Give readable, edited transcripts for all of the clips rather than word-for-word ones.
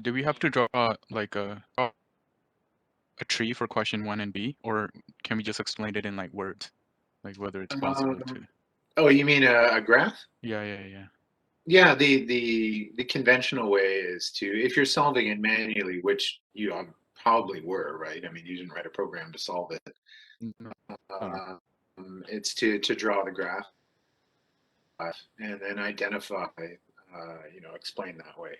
Do we have to draw like a tree for question one and B, or can we just explain it in like words, like whether it's possible Um, to? oh, you mean a graph? Yeah, yeah, yeah. Yeah, the conventional way is to, if you're solving it manually, which you probably were, right? I mean, you didn't write a program to solve it. No, no. It's to draw the graph and then identify, explain that way,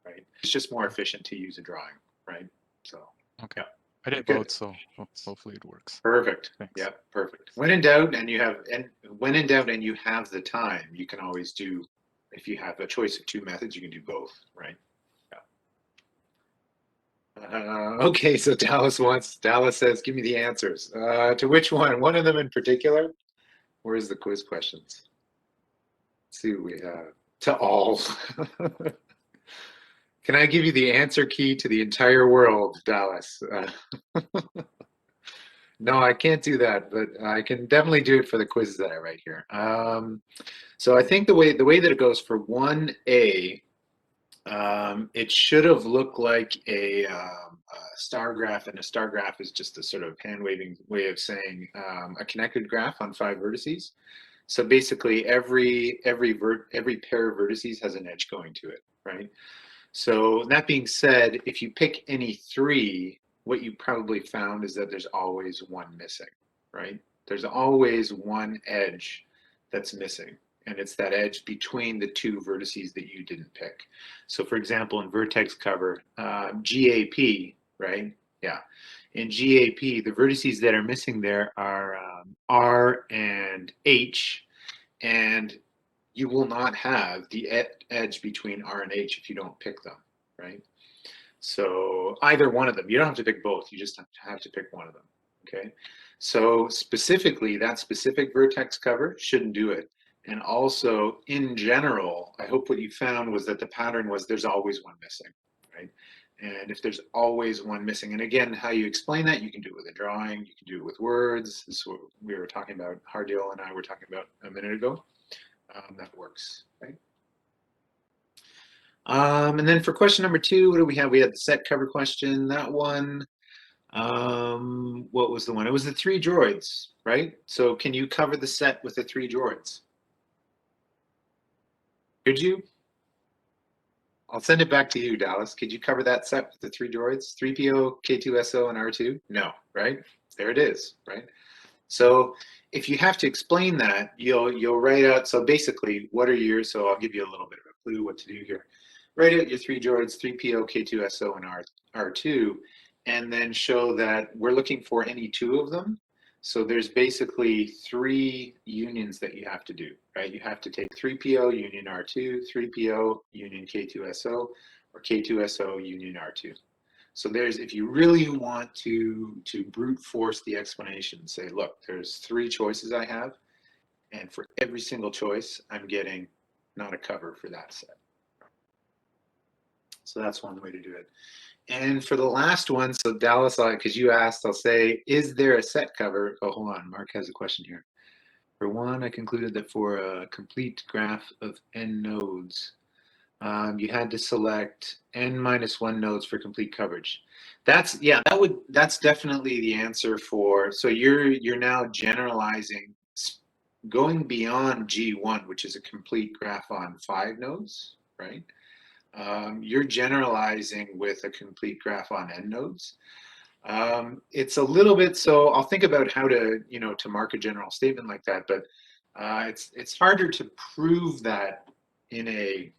right? It's just more efficient to use a drawing, right? So, Okay. yeah, I did good. both, so hopefully it works. Perfect. Thanks. Yeah, perfect. When in doubt, when in doubt and you have the time, you can always do. If you have a choice of two methods, you can do both, right? Yeah. Okay, so Dallas says, "Give me the answers." To which one? One of them in particular? Where's the quiz questions? Let's see what we have. To all. Can I give you the answer key to the entire world, Dallas? No, I can't do that, but I can definitely do it for the quizzes that I write here. So I think the way that it goes for 1A, it should have looked like a star graph, and a star graph is just a sort of hand waving way of saying a connected graph on 5 vertices. So basically, every pair of vertices has an edge going to it, right? So that being said, if you pick any three, what you probably found is that there's always one missing, right? There's always one edge that's missing, and it's that edge between the two vertices that you didn't pick. So for example, in vertex cover, GAP, right? Yeah. In GAP, the vertices that are missing there are R and H, and you will not have the edge between R and H if you don't pick them, right? So either one of them, you don't have to pick both, you just have to pick one of them, okay? So specifically, that specific vertex cover shouldn't do it. And also, in general, I hope what you found was that the pattern was there's always one missing, right? And if there's always one missing, and again, how you explain that, you can do it with a drawing, you can do it with words. This is what we were talking about, Hardil and I were talking about a minute ago. That works, right? And then for question number 2, what do we have? We had the set cover question. That one, what was the one? It was the 3 droids, right? So can you cover the set with the 3 droids? Could you? I'll send it back to you, Dallas. Could you cover that set with the 3 droids? 3PO, K2SO, and R2? No, right? There it is, right? So if you have to explain that, you'll write out, so basically, what are your, so I'll give you a little bit of a clue what to do here. Write out your 3 droids, 3PO, K2SO, and R2, and then show that we're looking for any 2 of them. So there's basically 3 unions that you have to do, right? You have to take 3PO union R2, 3PO union K2SO, or K2SO union R2. So there's, if you really want to brute force the explanation, say, look, there's 3 choices I have, and for every single choice, I'm getting not a cover for that set. So that's one way to do it. And for the last one, so Dallas, because you asked, I'll say, is there a set cover? Oh, hold on, Mark has a question here. For one, I concluded that for a complete graph of n nodes, you had to select n minus 1 nodes for complete coverage. That's, yeah, that's definitely the answer for, so you're now generalizing, going beyond G1, which is a complete graph on 5 nodes, right? You're generalizing with a complete graph on n nodes. It's a little bit, so I'll think about how to, to mark a general statement like that, but it's harder to prove that in a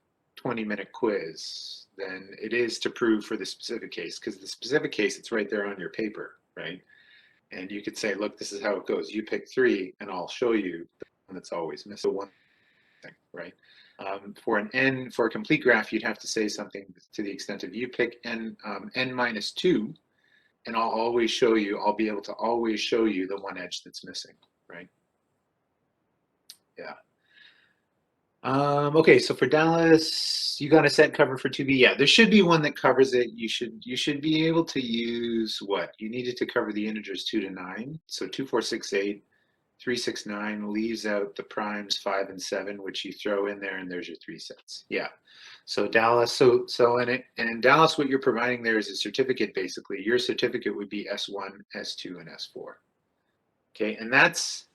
20-minute quiz than it is to prove for the specific case, because the specific case, it's right there on your paper, right? And you could say, look, this is how it goes. You pick 3, and I'll show you the one that's always missing, one thing, right? For a complete graph, you'd have to say something to the extent of you pick n minus 2, and I'll be able to always show you the one edge that's missing, right? Yeah. Okay, so for Dallas, you got a set cover for 2B. Yeah, there should be one that covers it. You should be able to use what? You needed to cover the integers 2 to 9. So 2, 4, 6, 8, 369 leaves out the primes 5 and 7, which you throw in there, and there's your 3 sets. Yeah. So Dallas, and Dallas, what you're providing there is a certificate, basically. Your certificate would be S1, S2, and S4. Okay, and that's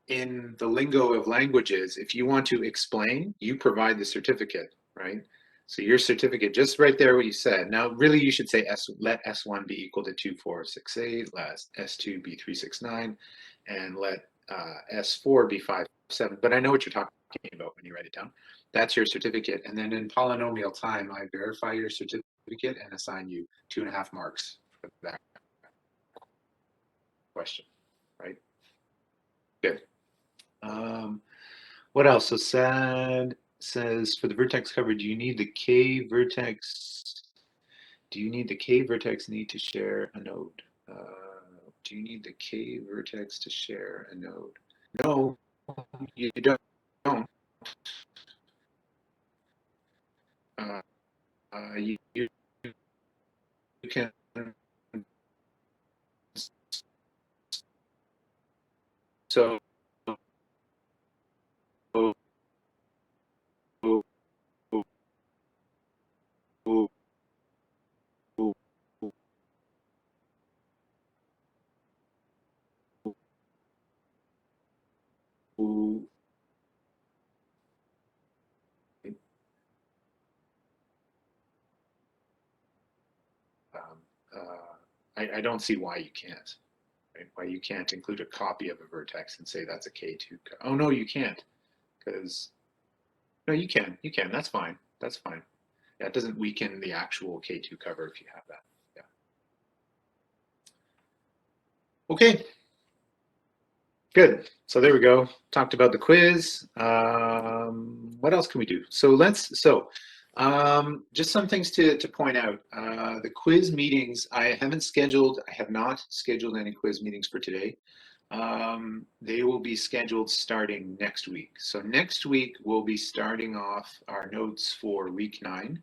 in the lingo of languages. If you want to explain, you provide the certificate, right? So your certificate, just right there, what you said. Now, really, you should say let S1 be equal to 2468, let S2 be 369, and let S4 be 57. But I know what you're talking about when you write it down. That's your certificate. And then in polynomial time, I verify your certificate and assign you 2.5 marks for that question, right? Good. What else? So sad says for the vertex cover, do you need the K vertex? Do you need the K vertex need to share a node? Do you need the K vertex to share a node? No, you don't. You can. So. I don't see why you can't. Right? Why you can't include a copy of a vertex and say that's a K2. Oh no, you can't, because no, you can. You can. That's fine. That's fine. Yeah, it doesn't weaken the actual K2 cover if you have that. Yeah. Okay. Good. So there we go. Talked about the quiz. What else can we do? So just some things to point out. The quiz meetings, I have not scheduled any quiz meetings for today. They will be scheduled starting next week. So next week we'll be starting off our notes for week 9.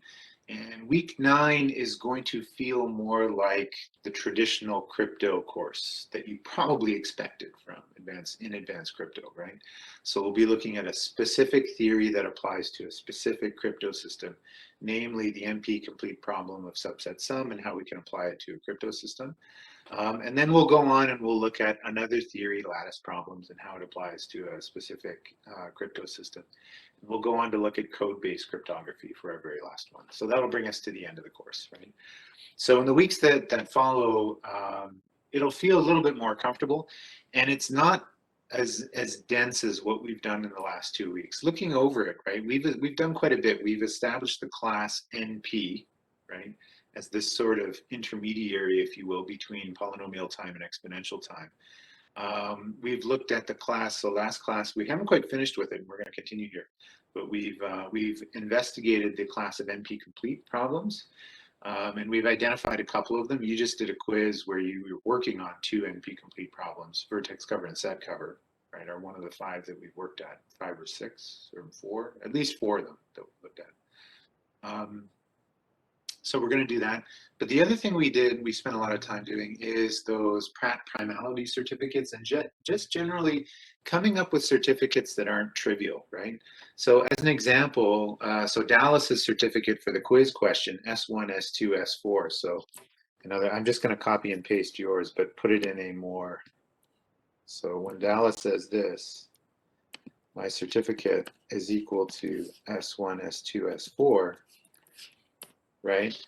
And week 9 is going to feel more like the traditional crypto course that you probably expected from advanced crypto, right? So we'll be looking at a specific theory that applies to a specific crypto system, namely the NP complete problem of subset sum and how we can apply it to a crypto system. And then we'll go on and we'll look at another theory, lattice problems, and how it applies to a specific crypto system. And we'll go on to look at code-based cryptography for our very last one. So that'll bring us to the end of the course, right? So in the weeks that follow, it'll feel a little bit more comfortable, and it's not as dense as what we've done in the last 2 weeks. Looking over it, right? We've done quite a bit. We've established the class NP, right, as this sort of intermediary, if you will, between polynomial time and exponential time. We've looked at the class, the last class, we haven't quite finished with it, and we're going to continue here, but we've investigated the class of NP complete problems, and we've identified a couple of them. You just did a quiz where you were working on 2 NP complete problems, vertex cover and set cover, right, are one of the 5 that we've worked at, 5 or 6 or 4, at least 4 of them that we looked at. So we're going to do that. But the other thing we spent a lot of time doing is those Pratt primality certificates, and just generally coming up with certificates that aren't trivial, right? So as an example, so Dallas's certificate for the quiz question, S1, S2, S4. So I'm just going to copy and paste yours, but put it in a more, so when Dallas says this, my certificate is equal to S1, S2, S4, right?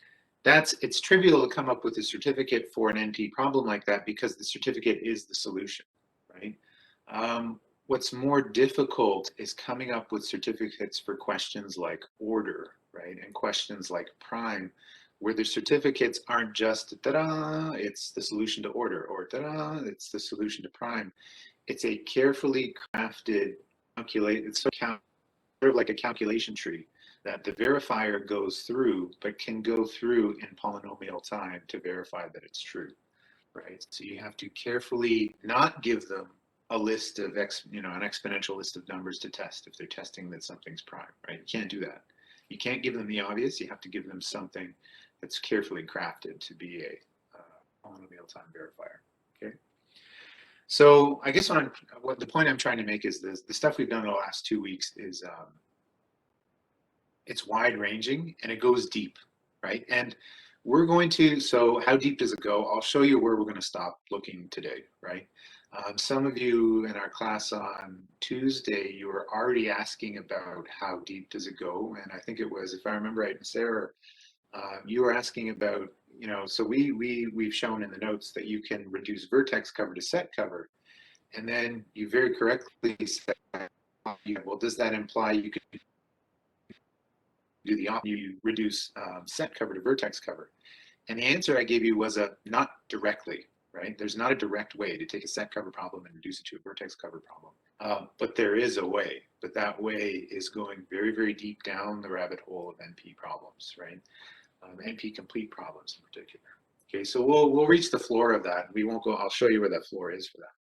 It's trivial to come up with a certificate for an NP problem like that because the certificate is the solution, right? What's more difficult is coming up with certificates for questions like order, right? And questions like prime, where the certificates aren't just ta-da, it's the solution to order, or ta-da, it's the solution to prime. It's a carefully crafted it's sort of like a calculation tree that the verifier goes through, but can go through in polynomial time to verify that it's true, right? So you have to carefully not give them a list of an exponential list of numbers to test if they're testing that something's prime, right? You can't do that. You can't give them the obvious. You have to give them something that's carefully crafted to be a polynomial time verifier, okay? So I guess what the point I'm trying to make is this: the stuff we've done in the last 2 weeks is it's wide ranging and it goes deep, right? And we're going to, so how deep does it go? I'll show you where we're going to stop looking today, right? Some of you in our class on Tuesday, you were already asking about how deep does it go, and I think it was, if I remember right, Sarah, you were asking about, so we've shown in the notes that you can reduce vertex cover to set cover, and then you very correctly said, well, does that imply you could do the opposite? You reduce set cover to vertex cover? And the answer I gave you was a not directly, right? There's not a direct way to take a set cover problem and reduce it to a vertex cover problem. But there is a way, but that way is going very, very deep down the rabbit hole of NP problems, right? NP complete problems in particular. Okay, so we'll reach the floor of that. We won't go, I'll show you where that floor is for that.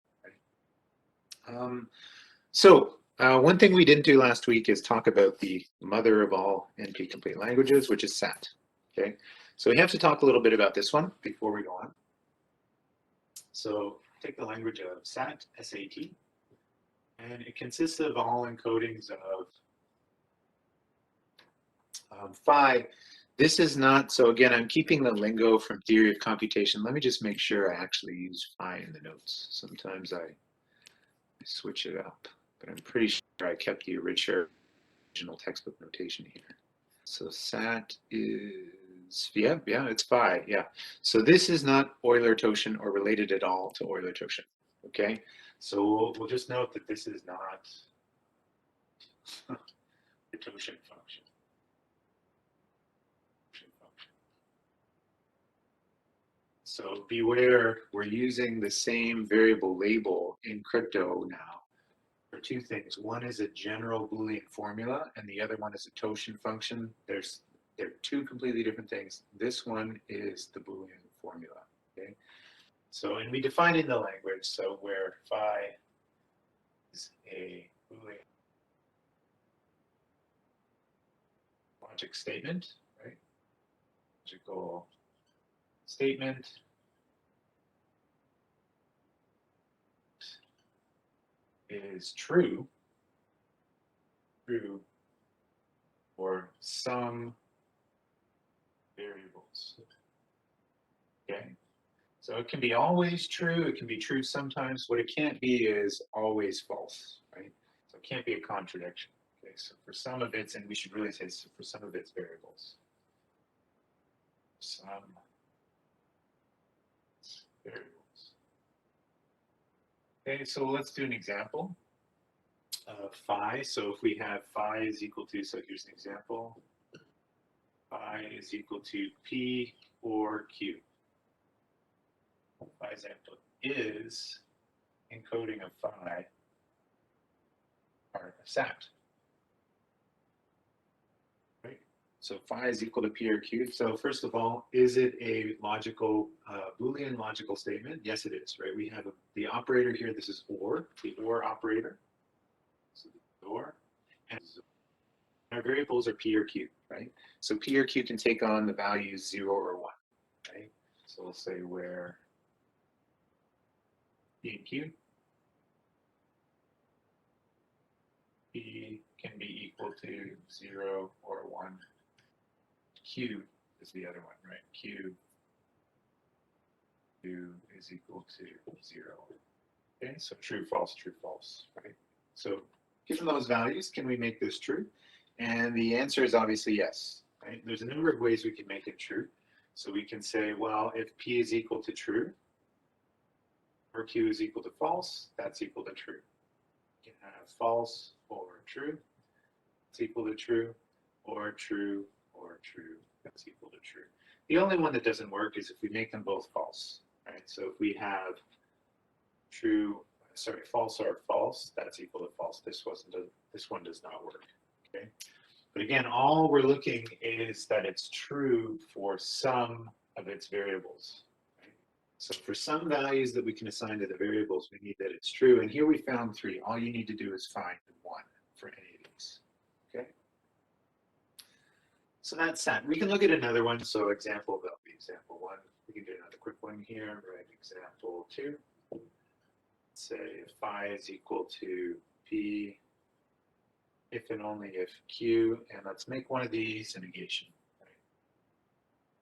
Right? One thing we didn't do last week is talk about the mother of all NP complete languages, which is SAT. Okay, so we have to talk a little bit about this one before we go on. So take the language of SAT, S-A-T, and it consists of all encodings of phi. This is not, so again, I'm keeping the lingo from theory of computation. Let me just make sure I actually use phi in the notes. Sometimes I switch it up, but I'm pretty sure I kept the original textbook notation here. So SAT is, yeah, it's phi, yeah. So this is not Euler-Toshin or related at all to Euler-Toshin, okay? So we'll just note that this is not the Toshin function. So beware, we're using the same variable label in crypto now for two things. One is a general Boolean formula, and the other one is a Toshin function. They're two completely different things. This one is the Boolean formula, okay? So, and we define it in the language, so where phi is a Boolean logic statement, right? Logical statement is true for some variables. Okay, so it can be always true, it can be true sometimes. What it can't be is always false, right? So it can't be a contradiction. Okay, so for some of its, and we should really say for some of its variables. Some variables. Okay, so let's do an example of phi. So if we have phi is equal to, so here's an example. Phi is equal to P or Q. Phi example is encoding of phi part of SAT. Right? So phi is equal to P or Q. So first of all, is it a logical, Boolean logical statement? Yes, it is, right? We have the operator here. This is OR, the OR operator. So the OR. And our variables are P or Q, right? So P or Q can take on the values 0 or 1, right? So we'll say where P and Q, P can be equal to 0 or 1. Q is the other one, right? Q is equal to 0. Okay, so true, false, right? So given those values, can we make this true? And the answer is obviously yes, right? There's a number of ways we can make it true. So we can say, well, if P is equal to true, or Q is equal to false, that's equal to true. You can have false or true, it's equal to true, or true, that's equal to true. The only one that doesn't work is if we make them both false, right? So if we have false or false, that's equal to false. This one does not work, okay? But again, all we're looking is that it's true for some of its variables. Right? So for some values that we can assign to the variables, we need that it's true. And here we found 3. All you need to do is find 1 for any of these, okay? So that's that. We can look at another one. So example, that'll be example 1. We can do another quick one here, right? Example 2. let's say if phi is equal to P if and only if Q, and let's make one of these a negation. Right?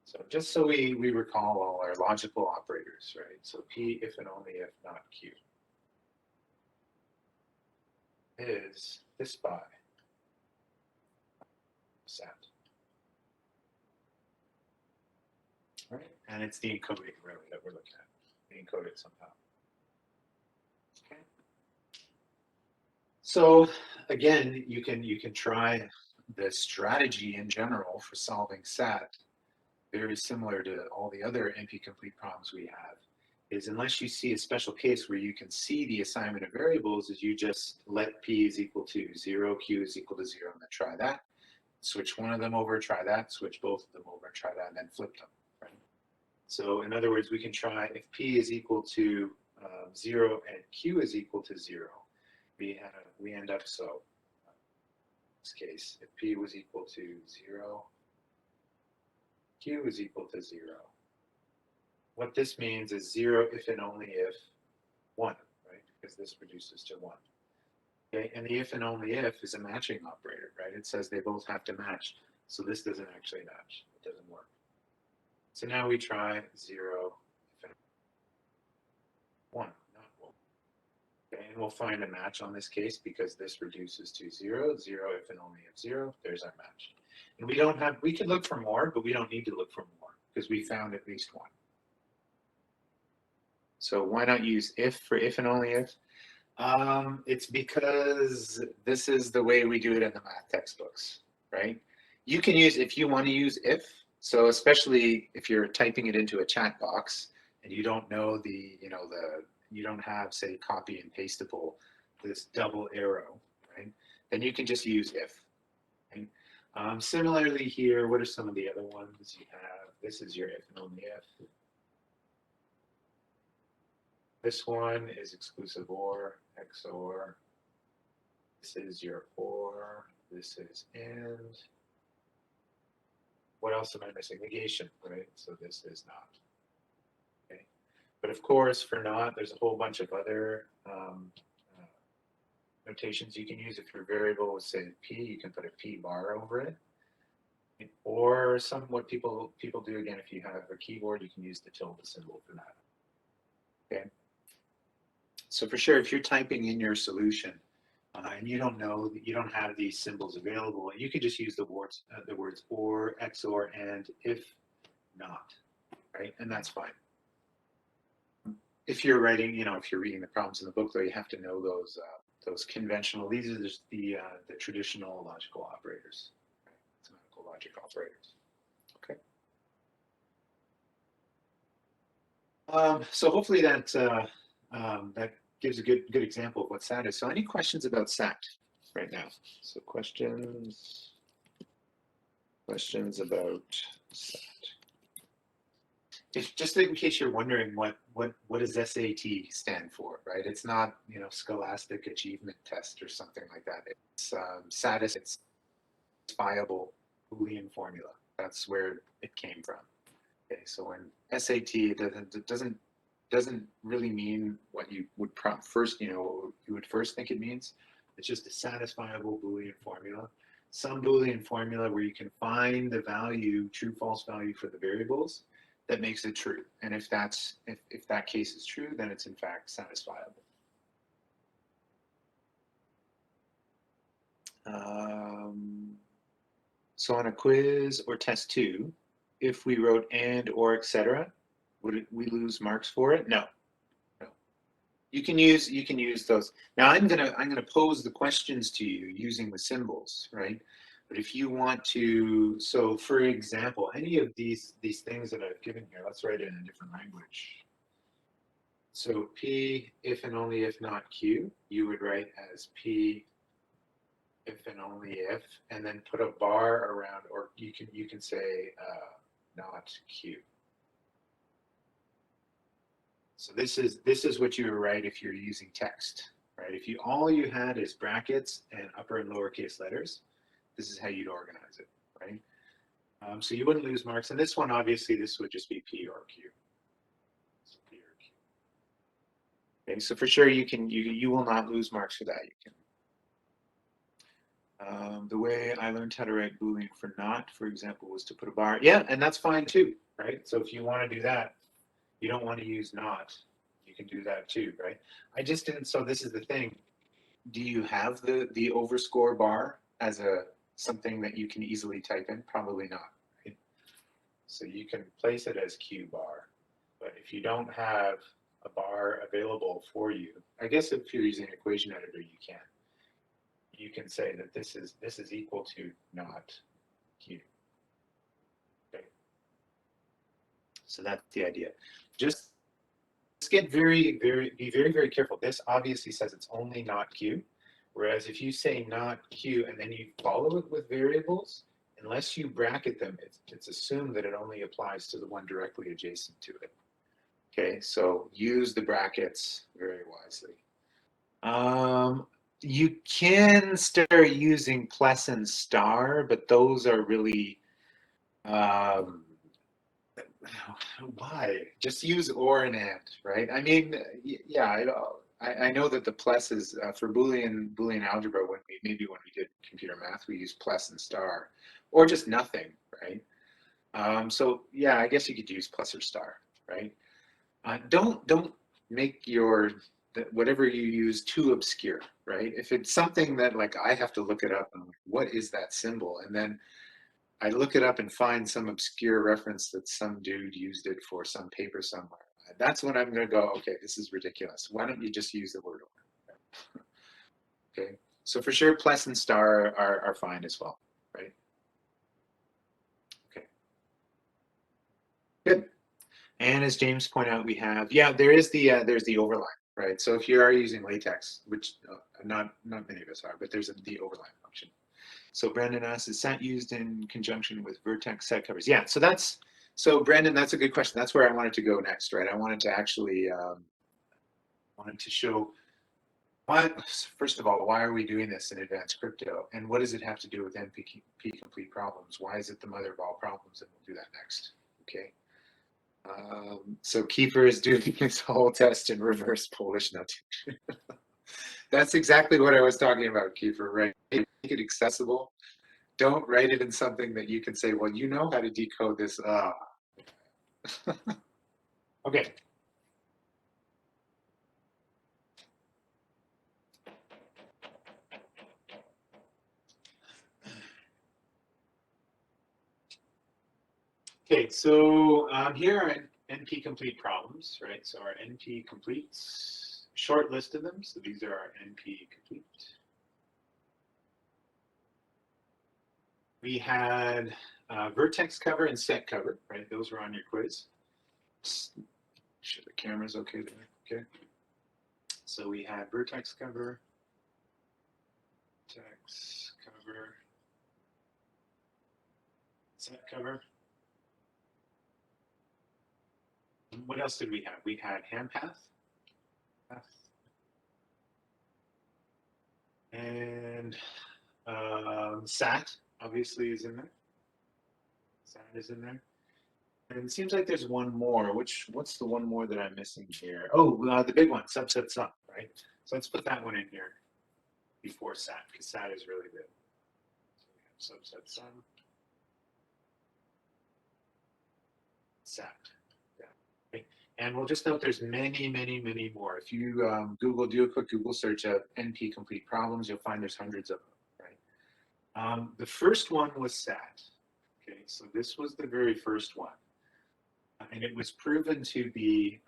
So just so we recall all our logical operators, right? So P if and only if not Q is this phi set. Right? And it's the encoding really that we're looking at. We encode it somehow. Okay. So again, you can try the strategy in general for solving SAT, very similar to all the other NP-complete problems we have, is unless you see a special case where you can see the assignment of variables, is you just let P is equal to 0, Q is equal to 0, and then try that. Switch one of them over, try that, switch both of them over, try that, and then flip them. Right? So in other words, we can try if P is equal to 0 and Q is equal to 0, we end up so. In this case, if P was equal to 0, Q is equal to 0. What this means is 0 if and only if 1, right? Because this reduces to 1. Okay, and the if and only if is a matching operator, right? It says they both have to match. So this doesn't actually match. It doesn't work. So now we try 0 if and 1, not 1. Okay, and we'll find a match on this case because this reduces to 0, 0 if and only if 0. There's our match. And we could look for more, but we don't need to look for more because we found at least 1. So why not use if for if and only if? It's because this is the way we do it in the math textbooks, right? You can use, if you want to use if, so especially if you're typing it into a chat box and you don't know you don't have, say, copy and pastable, this double arrow, right? Then you can just use if. Right? Similarly here, what are some of the other ones you have? This is your if and only if. This one is exclusive OR, XOR. This is your OR. This is AND. What else am I missing? Negation, right? So this is not. Okay. But of course, for not, there's a whole bunch of other notations you can use. If your variable is, say, P, you can put a P bar over it. Or what people do, again, if you have a keyboard, you can use the tilde symbol for that. Okay. So for sure, if you're typing in your solution and you don't have these symbols available, you could just use the words OR, XOR, and if not, right? And that's fine. If you're writing, if you're reading the problems in the book, though, you have to know those conventional. These are just the traditional logical operators, right? Mathematical logic operators. Okay. So hopefully that gives a good example of what SAT is. So any questions about SAT right now? So questions about SAT. Just in case you're wondering what does SAT stand for, right? It's not, Scholastic Achievement Test or something like that. It's satisfiable Boolean formula. That's where it came from. Okay, so when SAT, it doesn't really mean what you would first, you would first think it means. It's just a satisfiable Boolean formula. Some Boolean formula where you can find the value, true, false value for the variables that makes it true. And if that case is true, then it's in fact satisfiable. So on a quiz or test 2, if we wrote and, or, etc., would we lose marks for it? No. You can use those. Now I'm gonna pose the questions to you using the symbols, right? But if you want to, so for example, any of these things that I've given here, let's write it in a different language. So P if and only if not Q, you would write as P if and only if, and then put a bar around, or you can say not Q. So this is what you would write if you're using text, right? If all you had is brackets and upper and lowercase letters, this is how you'd organize it, right? So you wouldn't lose marks. And this one, obviously, this would just be P or Q. So P or Okay, so for sure you will not lose marks for that. You can. The way I learned how to write Boolean for not, for example, was to put a bar. Yeah, and that's fine too, right? So if you want to do that, you don't want to use not, you can do that too, right? I just didn't, so this is the thing. Do you have the overscore bar as a something that you can easily type in? Probably not, right? So you can place it as Q bar, but if you don't have a bar available for you, I guess if you're using equation editor, you can. You can say that this is equal to not Q. Okay. So that's the idea. Just get be very, very careful. This obviously says it's only not Q. Whereas if you say not Q and then you follow it with variables, unless you bracket them, it's assumed that it only applies to the one directly adjacent to it. Okay, so use the brackets very wisely. You can start using plus and star, but those are really why? Just use or and and, right? I mean, yeah, I know that the plus is for Boolean algebra. When we did computer math, we use plus and star, or just nothing, right? So yeah, I guess you could use plus or star, right? Don't make your whatever you use too obscure, right? If it's something that like I have to look it up and what is that symbol, and then I look it up and find some obscure reference that some dude used it for some paper somewhere. That's when I'm going to go, okay, this is ridiculous. Why don't you just use the word order? Okay, so for sure, plus and star are fine as well, right? Okay, good. And as James pointed out, we have, yeah, there's the overline, right? So if you are using LaTeX, which not many of us are, but there's the overline function. So Brandon asks, is SAT used in conjunction with vertex set covers? Yeah, so Brandon, that's a good question. That's where I wanted to go next, right? I wanted to actually wanted to show why, first of all, why are we doing this in advanced crypto, and what does it have to do with NP complete problems? Why is it the mother of all problems? And we'll do that next. Okay. So Kiefer is doing his whole test in reverse Polish notation. That's exactly what I was talking about, Kiefer, right? Make it accessible. Don't write it in something that you can say, well, you know how to decode this. Okay. Okay, so here are NP complete problems, right? So our NP completes, short list of them. So these are our NP complete. We had vertex cover and set cover, right? Those were on your quiz. Sure the camera's okay there. Okay. So we had vertex cover, set cover. What else did we have? We had hand path. And SAT obviously is in there. SAT is in there. And it seems like there's one more. What's the one more that I'm missing here? Oh, the big one, subset sum, right? So let's put that one in here before SAT, because SAT is really good. So we have subset sum. SAT. Yeah. Okay. And we'll just note there's many, many, many more. If you do a quick Google search of NP complete problems, you'll find there's hundreds of them, right? The first one was SAT. Okay, so this was the very first one. And it was proven to be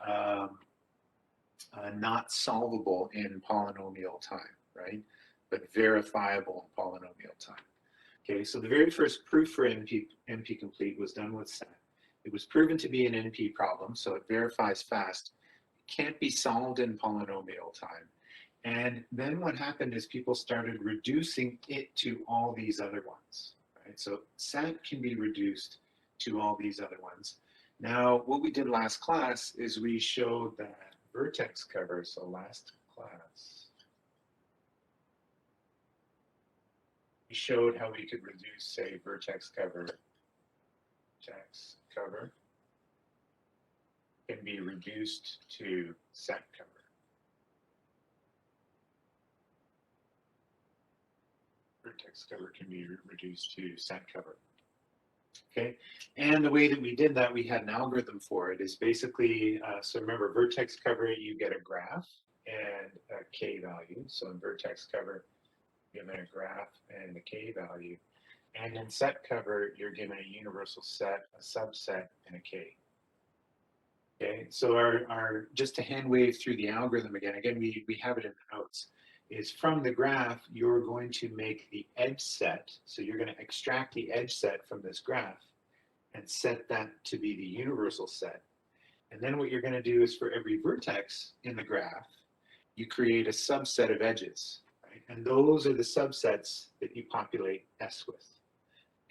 not solvable in polynomial time, right? But verifiable in polynomial time. Okay, so the very first proof for NP complete was done with SAT. It was proven to be an NP problem, so it verifies fast. It can't be solved in polynomial time. And then what happened is people started reducing it to all these other ones, right? So SAT can be reduced to all these other ones. Now, what we did last class is we showed that vertex cover, so last class, we showed how we could reduce, say, vertex cover can be reduced to set cover. vertex cover can be reduced to set cover. Okay, and the way that we did that, we had an algorithm for it. Is basically, so remember, vertex cover, you get a graph and a k value. So in vertex cover, you're given a graph and a k value. And in set cover, you're given a universal set, a subset, and a k. Okay, so our just to hand wave through the algorithm again, we have it in the notes, is from the graph, you're going to make the edge set. So you're going to extract the edge set from this graph and set that to be the universal set. And then what you're going to do is for every vertex in the graph, you create a subset of edges, right? And those are the subsets that you populate S with.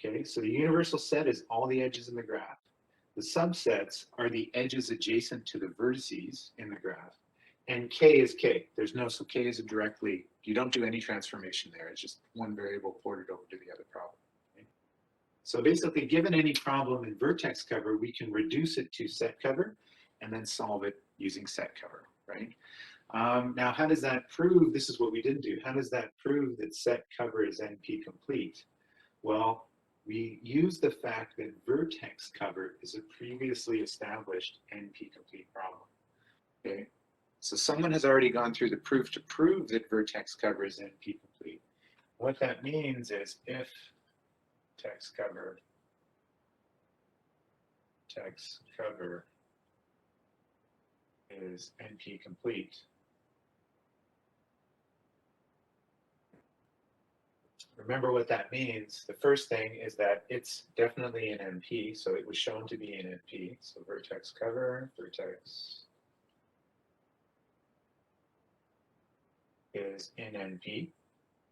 Okay, so the universal set is all the edges in the graph. The subsets are the edges adjacent to the vertices in the graph. And K is K. There's no, so K is directly, you don't do any transformation there. It's just one variable ported over to the other problem. Okay? So basically, given any problem in vertex cover, we can reduce it to set cover and then solve it using set cover, right? Now, how does that prove, this is what we didn't do, how does that prove that set cover is NP complete? Well, we use the fact that vertex cover is a previously established NP complete problem. Okay, so someone has already gone through the proof to prove that vertex cover is NP complete. What that means is if vertex cover is NP complete, remember what that means. The first thing is that it's definitely an NP, so it was shown to be an NP. So vertex cover, vertex is in NP.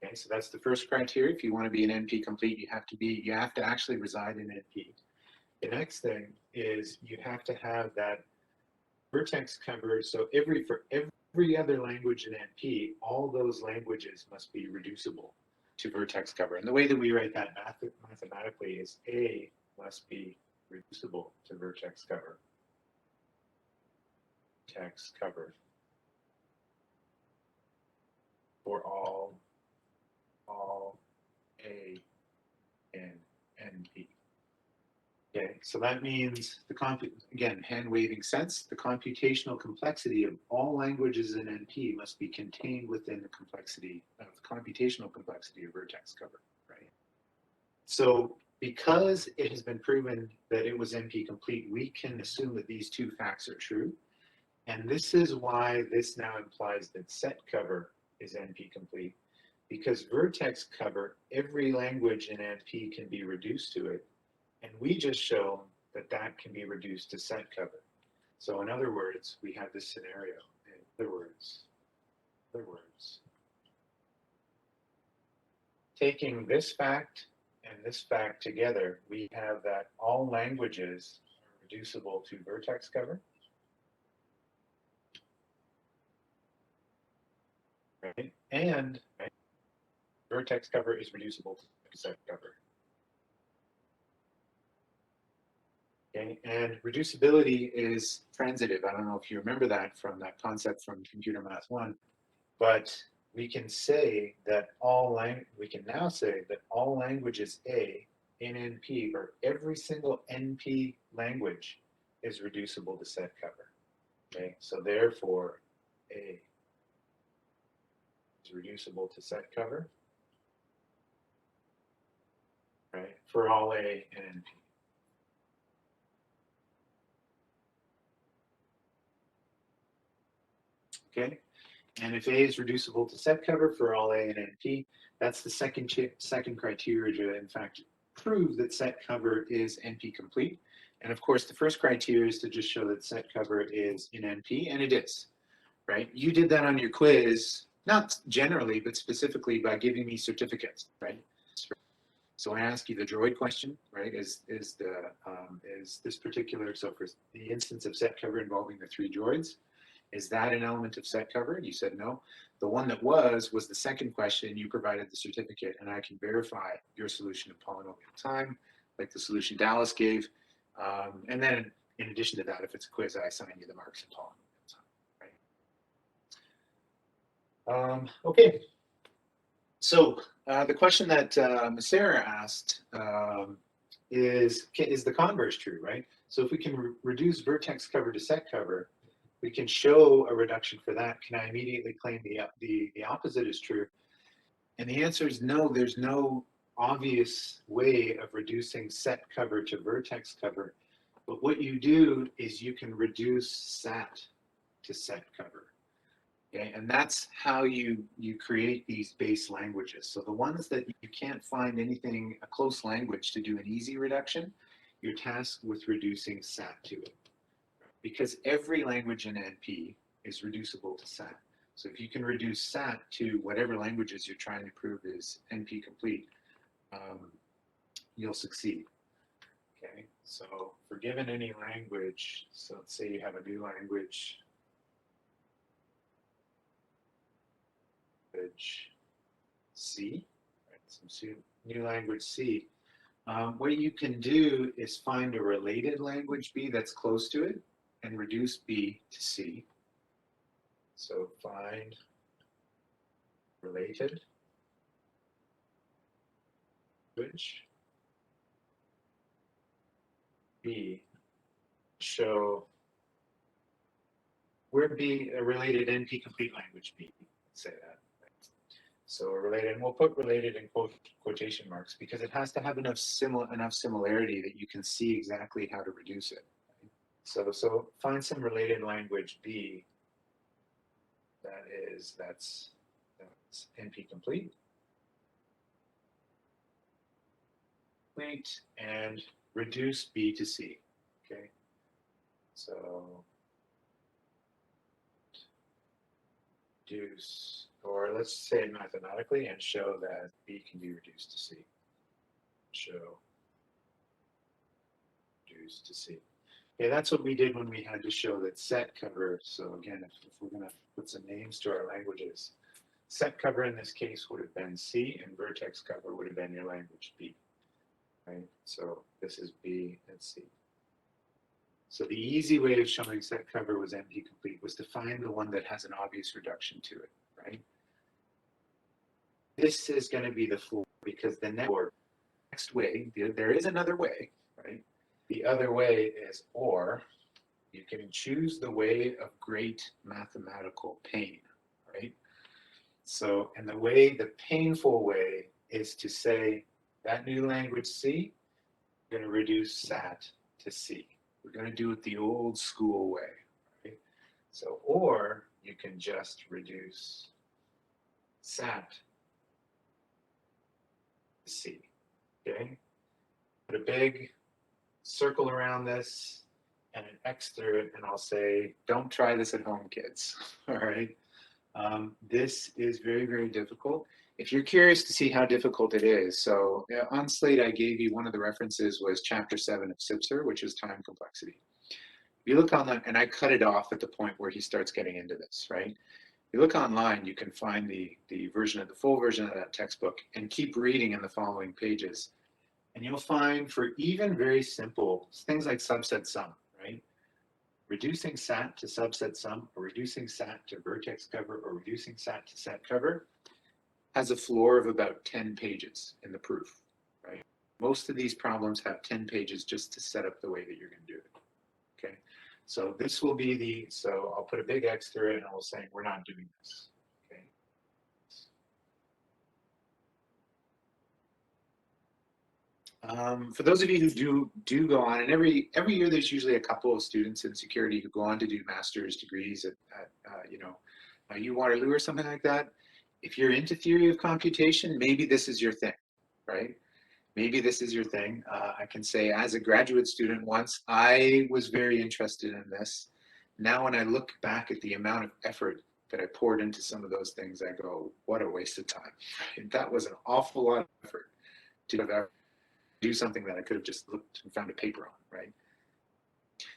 Okay, so that's the first criteria. If you want to be an NP complete, you have to actually reside in NP. The next thing is you have to have that vertex cover. So for every other language in NP, all those languages must be reducible to vertex cover. And the way that we write that mathematically is A must be reducible to vertex cover. Vertex cover for all A in NP. Okay, so that means again, hand waving sense, the computational complexity of all languages in NP must be contained within the complexity of the computational complexity of vertex cover, right? So because it has been proven that it was NP complete, we can assume that these two facts are true. And this is why this now implies that set cover is NP complete, because vertex cover, every language in NP can be reduced to it. And we just show that that can be reduced to set cover. So in other words, we have this scenario. In other words, taking this fact and this fact together, we have that all languages are reducible to vertex cover. Right? And vertex cover is reducible to set cover. Okay, and reducibility is transitive. I don't know if you remember that from that concept from Computer Math 1, but we can say that we can now say that all languages A in NP, or every single NP language, is reducible to set cover. Okay, so therefore A is reducible to set cover, right, for all A in NP. Okay, and if A is reducible to set cover for all A and NP, that's the second criteria to, in fact, prove that set cover is NP complete. And of course, the first criteria is to just show that set cover is in NP, and it is, right? You did that on your quiz, not generally, but specifically by giving me certificates, right? So I ask you the droid question, right? Is this particular, so for the instance of set cover involving the 3 droids, is that an element of set cover? You said no. The one that was the second question. You provided the certificate, and I can verify your solution of polynomial time, like the solution Dallas gave. And then in addition to that, if it's a quiz, I assign you the marks in polynomial time, right? Okay. So the question that Sarah asked is the converse true, right? So if we can reduce vertex cover to set cover, we can show a reduction for that. Can I immediately claim the opposite is true? And the answer is no, there's no obvious way of reducing set cover to vertex cover. But what you do is you can reduce sat to set cover. Okay, and that's how you create these base languages. So the ones that you can't find anything, a close language to do an easy reduction, you're tasked with reducing sat to it. Because every language in NP is reducible to sat. So if you can reduce sat to whatever languages you're trying to prove is NP complete, you'll succeed. Okay, so for given any language, so let's say you have a new language, C, right? Some new language C. What you can do is find a related language B that's close to it and reduce B to C. So find related language B, show where B a related NP complete language B, say that. So related, and we'll put related in quotation marks because it has to have enough similarity that you can see exactly how to reduce it. Right? So find some related language B that's NP complete. And reduce B to C. Okay. So reduce, or let's say it mathematically and show that B can be reduced to C. Show reduced to C. Okay, that's what we did when we had to show that set cover. So again, if we're going to put some names to our languages, set cover in this case would have been C, and vertex cover would have been your language B. Right? So this is B and C. So the easy way of showing set cover was NP complete was to find the one that has an obvious reduction to it, right? This is going to be the floor because the next way, there is another way, right? The other way is or you can choose the way of great mathematical pain, right? So, and the painful way is to say that new language C, we're going to reduce SAT to C. We're going to do it the old school way, right? So, or you can just reduce SAT to C, okay? Put a big circle around this and an X through it, and I'll say, don't try this at home, kids, all right? This is very, very difficult. If you're curious to see how difficult it is, so on Slate, I gave you one of the references was chapter 7 of CIPSR, which is time complexity. If you look on that, and I cut it off at the point where he starts getting into this, right? If you look online, you can find the full version of that textbook and keep reading in the following pages. And you'll find for even very simple things like subset sum, right? Reducing SAT to subset sum, or reducing SAT to vertex cover, or reducing SAT to set cover has a floor of about 10 pages in the proof, right? Most of these problems have 10 pages just to set up the way that you're going to do it, okay? So this will be so I'll put a big X through it and I'll say, we're not doing this, okay? For those of you who do go on, and every year there's usually a couple of students in security who go on to do master's degrees at UWaterloo or something like that. If you're into theory of computation, maybe this is your thing, right? Maybe this is your thing. I can say as a graduate student once, I was very interested in this. Now when I look back at the amount of effort that I poured into some of those things, I go, what a waste of time. That was an awful lot of effort to have ever do something that I could have just looked and found a paper on, right?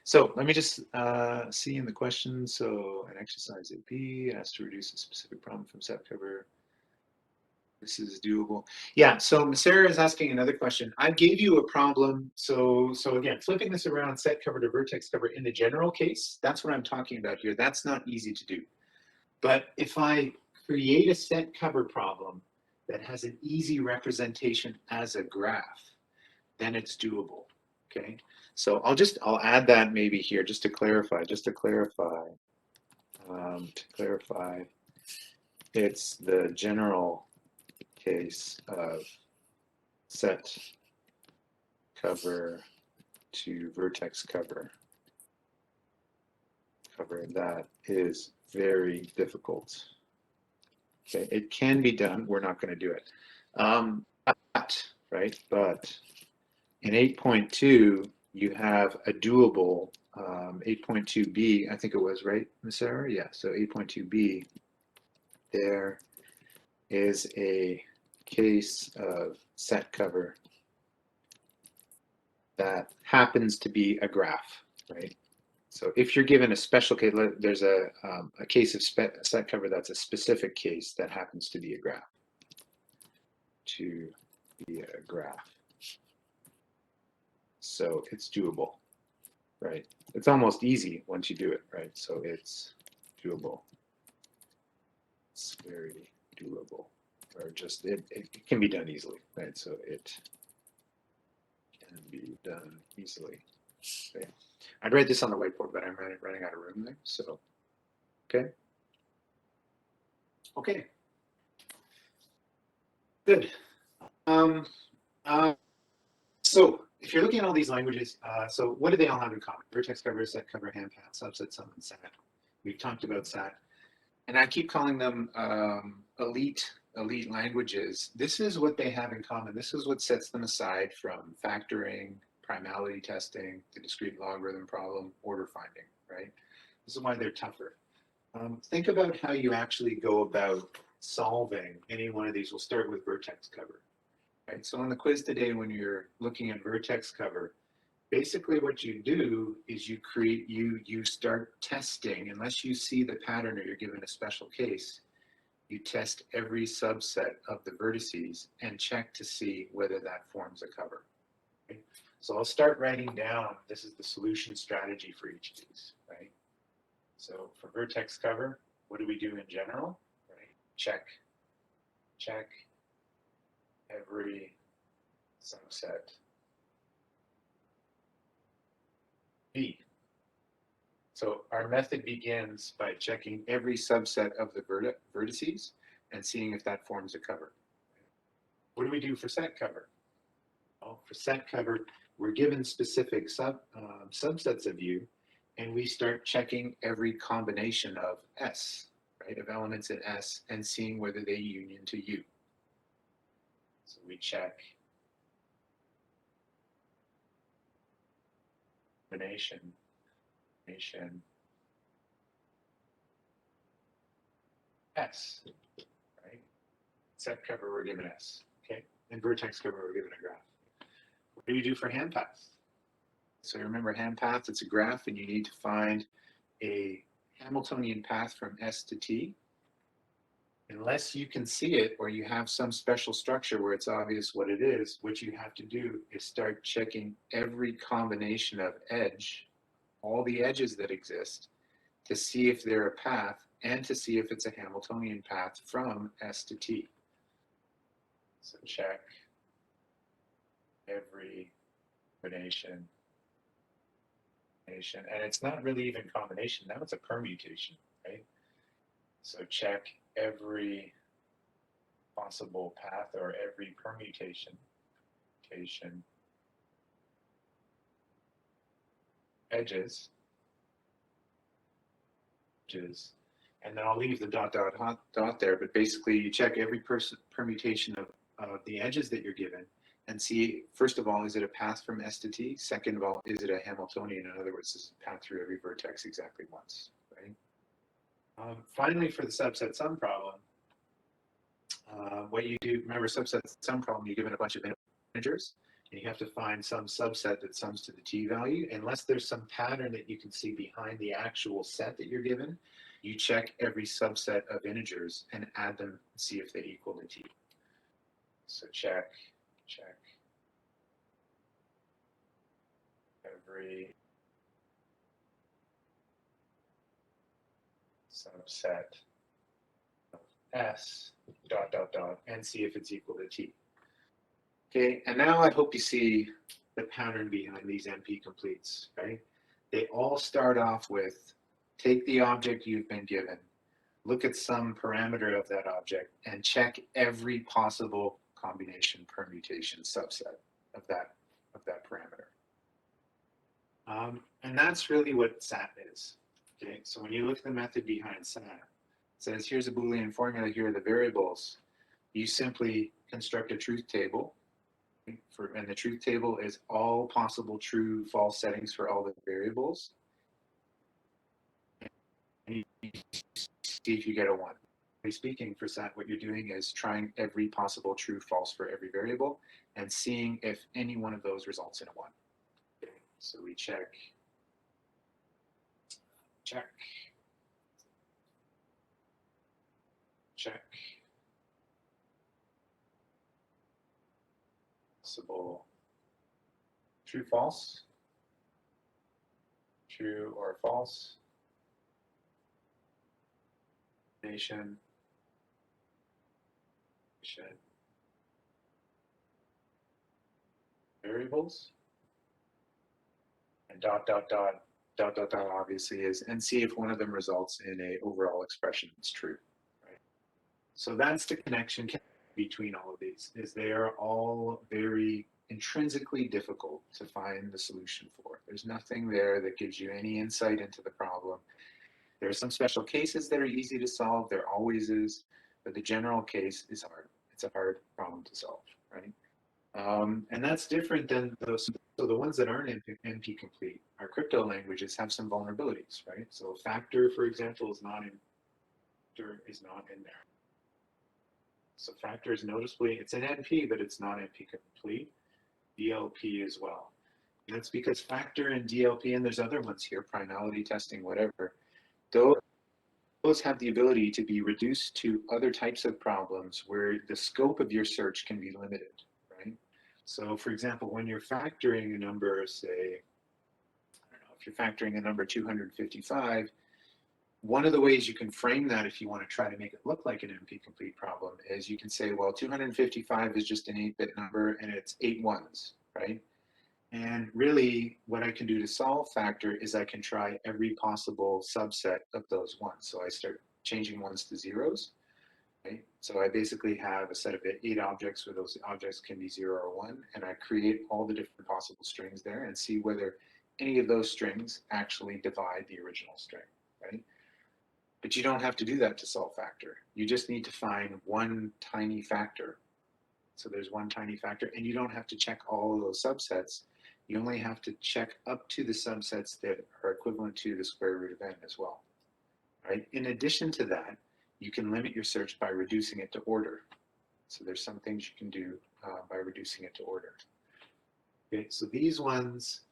So let me just see in the question. So an exercise at B has to reduce a specific problem from set cover. This is doable. Yeah, so Sarah is asking another question. I gave you a problem. So again, flipping this around, set cover to vertex cover in the general case, that's what I'm talking about here. That's not easy to do. But if I create a set cover problem that has an easy representation as a graph, then it's doable. Okay, so I'll add that maybe here just to clarify. It's the general case of set cover to vertex cover that is very difficult. Okay, it can be done. We're not going to do it. But in 8.2, you have a doable 8.2b, I think it was, right, Ms. Sarah? Yeah, so 8.2b, there is a case of set cover that happens to be a graph, right? So if you're given a special case, there's a case of set cover that's a specific case that happens to be a graph. So it's doable, right? It's almost easy once you do it, right? So it's doable. It's very doable, or just it can be done easily, right? So it can be done easily. Okay. I'd write this on the whiteboard, but I'm running out of room there. So, okay. Okay. Good. So if you're looking at all these languages, so what do they all have in common? Vertex cover, set cover, hand path, subset, sum, and SAT. We've talked about SAT. And I keep calling them elite languages. This is what they have in common. This is what sets them aside from factoring, primality testing, the discrete logarithm problem, order finding, right? This is why they're tougher. Think about how you actually go about solving any one of these. We'll start with vertex cover. Right? So on the quiz today, when you're looking at vertex cover, basically what you do is you start testing, unless you see the pattern or you're given a special case, you test every subset of the vertices and check to see whether that forms a cover. Okay? So I'll start writing down, this is the solution strategy for each of these, right? So for vertex cover, what do we do in general? Right? Check every subset B. So our method begins by checking every subset of the vertices and seeing if that forms a cover. What do we do for set cover? Well, for set cover, we're given specific subsets of U, and we start checking every combination of S, right, of elements in S, and seeing whether they union to U. So we check combination S, right? Set cover, we're given S, okay? And vertex cover, we're given a graph. What do you do for hand paths? So remember hand paths, it's a graph, and you need to find a Hamiltonian path from S to T. Unless you can see it or you have some special structure where it's obvious what it is, what you have to do is start checking every combination of edge, all the edges that exist, to see if they're a path and to see if it's a Hamiltonian path from S to T. So check every combination, and it's not really even combination, now it's a permutation, right? So check every possible path or every permutation edges, and then I'll leave the dot there, but basically you check every permutation of the edges that you're given and see, first of all, is it a path from S to T? Second of all, is it a Hamiltonian? In other words, does it pass through every vertex exactly once, right? Finally, for the subset sum problem, what you do, remember subset sum problem, you're given a bunch of integers, and you have to find some subset that sums to the T value. Unless there's some pattern that you can see behind the actual set that you're given, you check every subset of integers and add them and see if they equal to T. So check every subset of S dot, dot, dot, and see if it's equal to t. Okay, and now I hope you see the pattern behind these NP completes, right? They all start off with, take the object you've been given, look at some parameter of that object, and check every possible combination, permutation, subset of that parameter. And that's really what SAT is. Okay, so when you look at the method behind SAT, it says here's a Boolean formula, here are the variables. You simply construct a truth table, and the truth table is all possible true, false settings for all the variables. And you see if you get a 1. Speaking for SAT, what you're doing is trying every possible true, false for every variable and seeing if any one of those results in a 1. Okay, so we check, check, check. Possible true, false, true or false, nation, variables, and dot, dot, dot, dot, dot, dot obviously is, and see if one of them results in a overall expression that's true, right? So that's the connection between all of these, is they are all very intrinsically difficult to find the solution for. There's nothing there that gives you any insight into the problem. There are some special cases that are easy to solve, there always is, but the general case is hard. It's a hard problem to solve, right? And that's different than those. So the ones that aren't NP complete, our crypto languages have some vulnerabilities, right? So factor, for example, is not in there. So factor is noticeably, it's an NP, but it's not NP complete. DLP as well. And that's because factor and DLP, and there's other ones here, primality testing, whatever, those have the ability to be reduced to other types of problems where the scope of your search can be limited, right? So for example, when you're factoring a number, say, I don't know, if you're factoring a number 255, one of the ways you can frame that if you want to try to make it look like an NP complete problem is you can say, well, 255 is just an 8-bit number and it's 8 ones, right? And really what I can do to solve factor is I can try every possible subset of those ones. So I start changing ones to zeros, right? So I basically have a set of 8 objects where those objects can be 0 or 1, and I create all the different possible strings there and see whether any of those strings actually divide the original string, right? But you don't have to do that to solve factor. You just need to find one tiny factor. So there's one tiny factor, and you don't have to check all of those subsets. You only have to check up to the subsets that are equivalent to the square root of n as well, right? In addition to that, you can limit your search by reducing it to order. So there's some things you can do by reducing it to order. Okay, so these ones,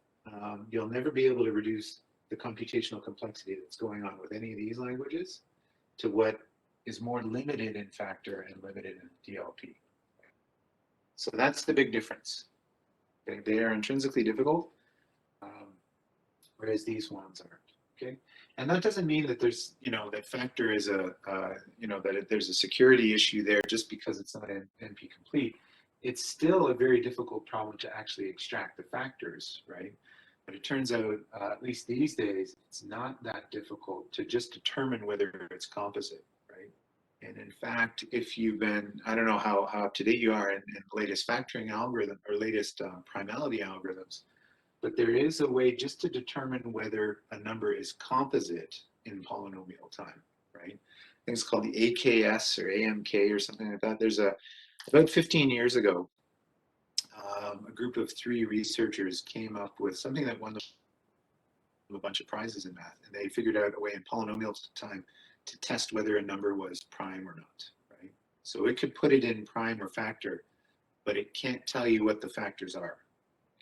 you'll never be able to reduce the computational complexity that's going on with any of these languages to what is more limited in factor and limited in DLP. So that's the big difference. Okay, they are intrinsically difficult, whereas these ones aren't. Okay, and that doesn't mean that there's, that factor is a, that there's a security issue there just because it's not NP complete. It's still a very difficult problem to actually extract the factors, right? But it turns out, at least these days, it's not that difficult to just determine whether it's composite, right? And in fact, if you've been, I don't know how up to date you are in the latest factoring algorithm or latest primality algorithms, but there is a way just to determine whether a number is composite in polynomial time, right? I think it's called the AKS or AMK or something like that. There's about 15 years ago, a group of 3 researchers came up with something that won a bunch of prizes in math, and they figured out a way in polynomial time to test whether a number was prime or not, right? So it could put it in prime or factor, but it can't tell you what the factors are.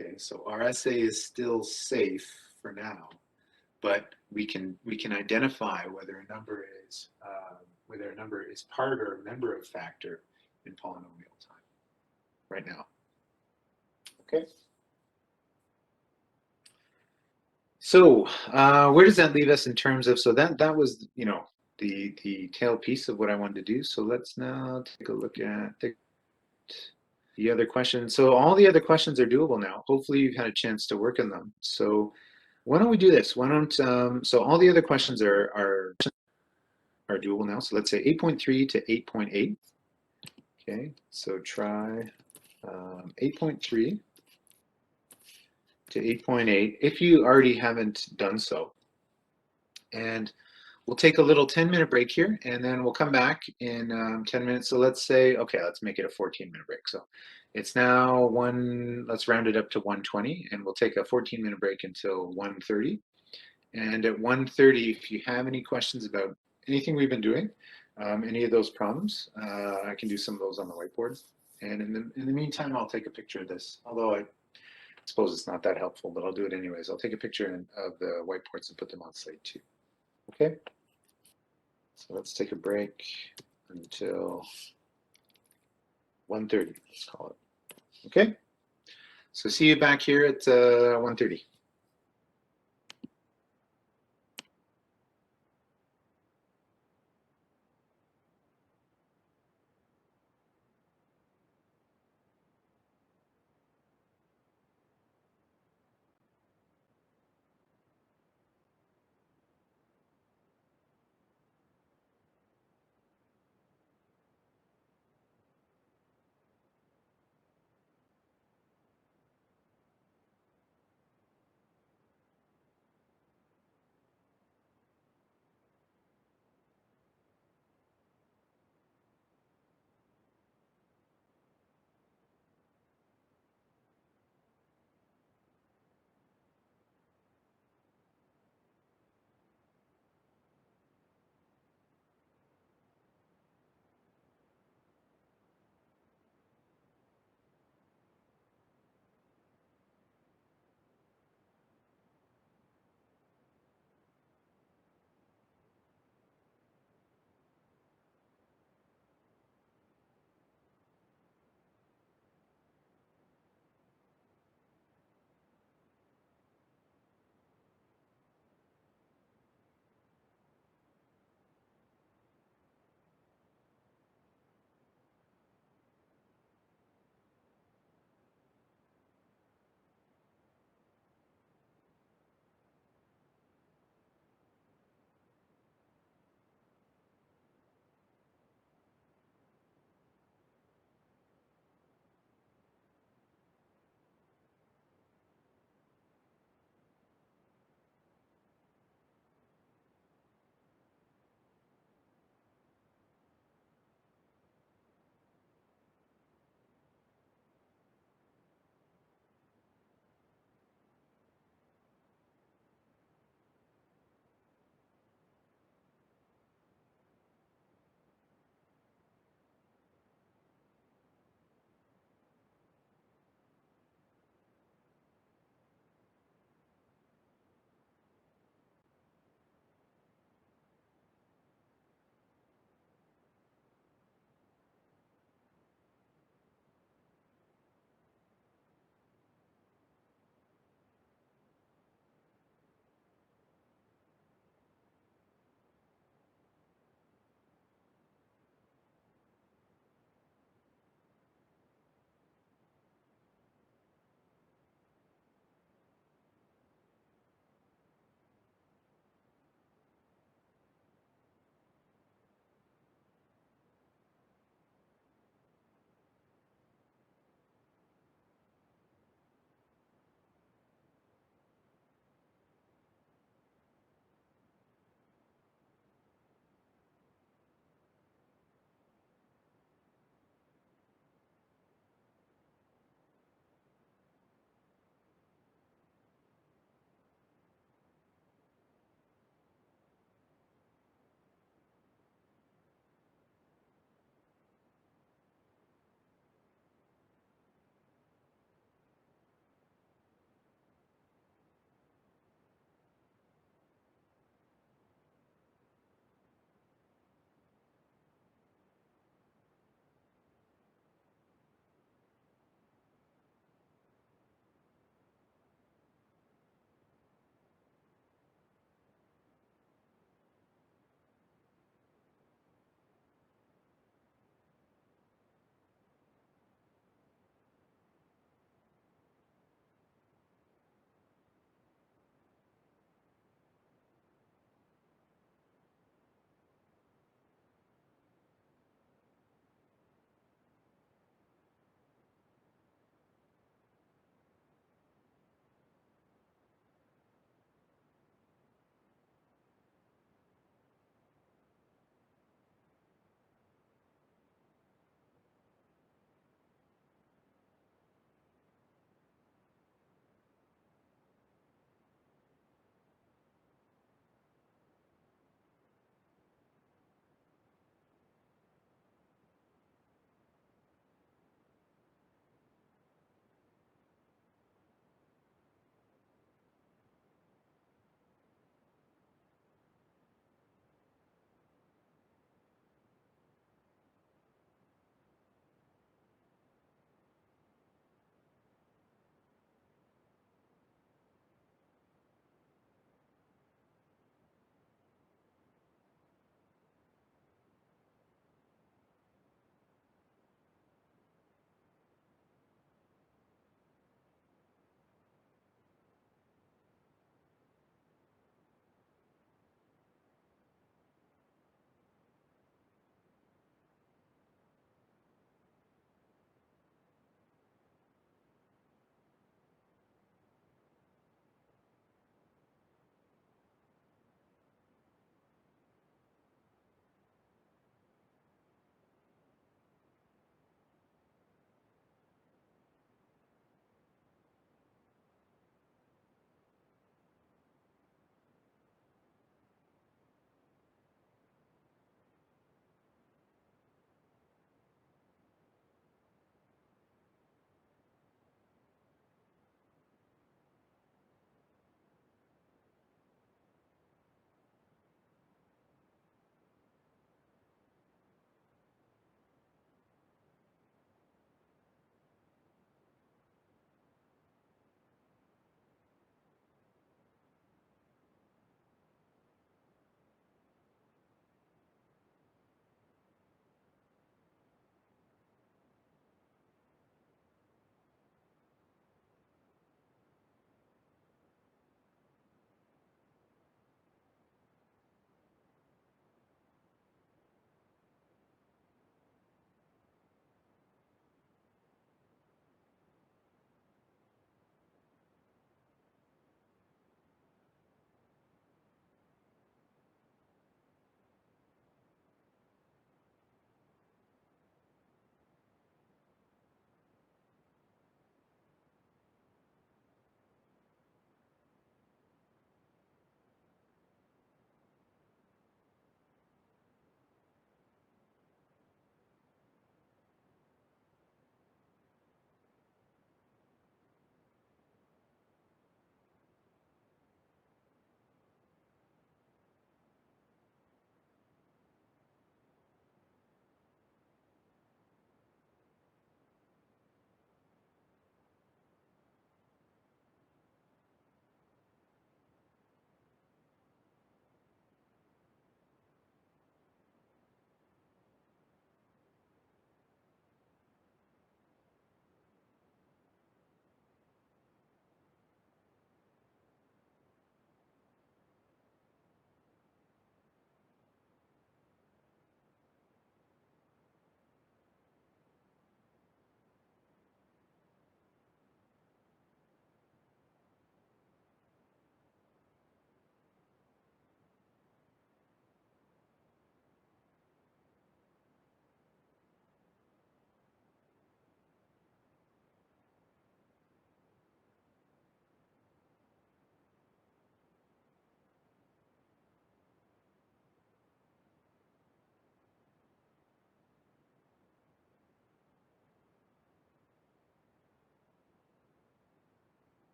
Okay, so our essay is still safe for now, but we can identify whether a number is part or a member of factor in polynomial time right now. Okay. So where does that leave us in terms of, so that was, the tail piece of what I wanted to do. So let's now take a look at the other questions. So all the other questions are doable now. Hopefully you've had a chance to work on them. So why don't we do this? Why don't so all the other questions are doable now. So let's say 8.3 to 8.8. Okay, so try 8.3 to 8.8 if you already haven't done so. And we'll take a little 10-minute break here, and then we'll come back in 10 minutes. So let's say, okay, let's make it a 14-minute break. So it's now let's round it up to 1:20, and we'll take a 14-minute break until 1:30. And at 1:30, if you have any questions about anything we've been doing, any of those problems, I can do some of those on the whiteboard. And in the meantime, I'll take a picture of this, although I suppose it's not that helpful, but I'll do it anyways. I'll take a picture of the whiteboards and put them on Slate too. Okay, so let's take a break until 1:30, let's call it. Okay, so see you back here at 1:30.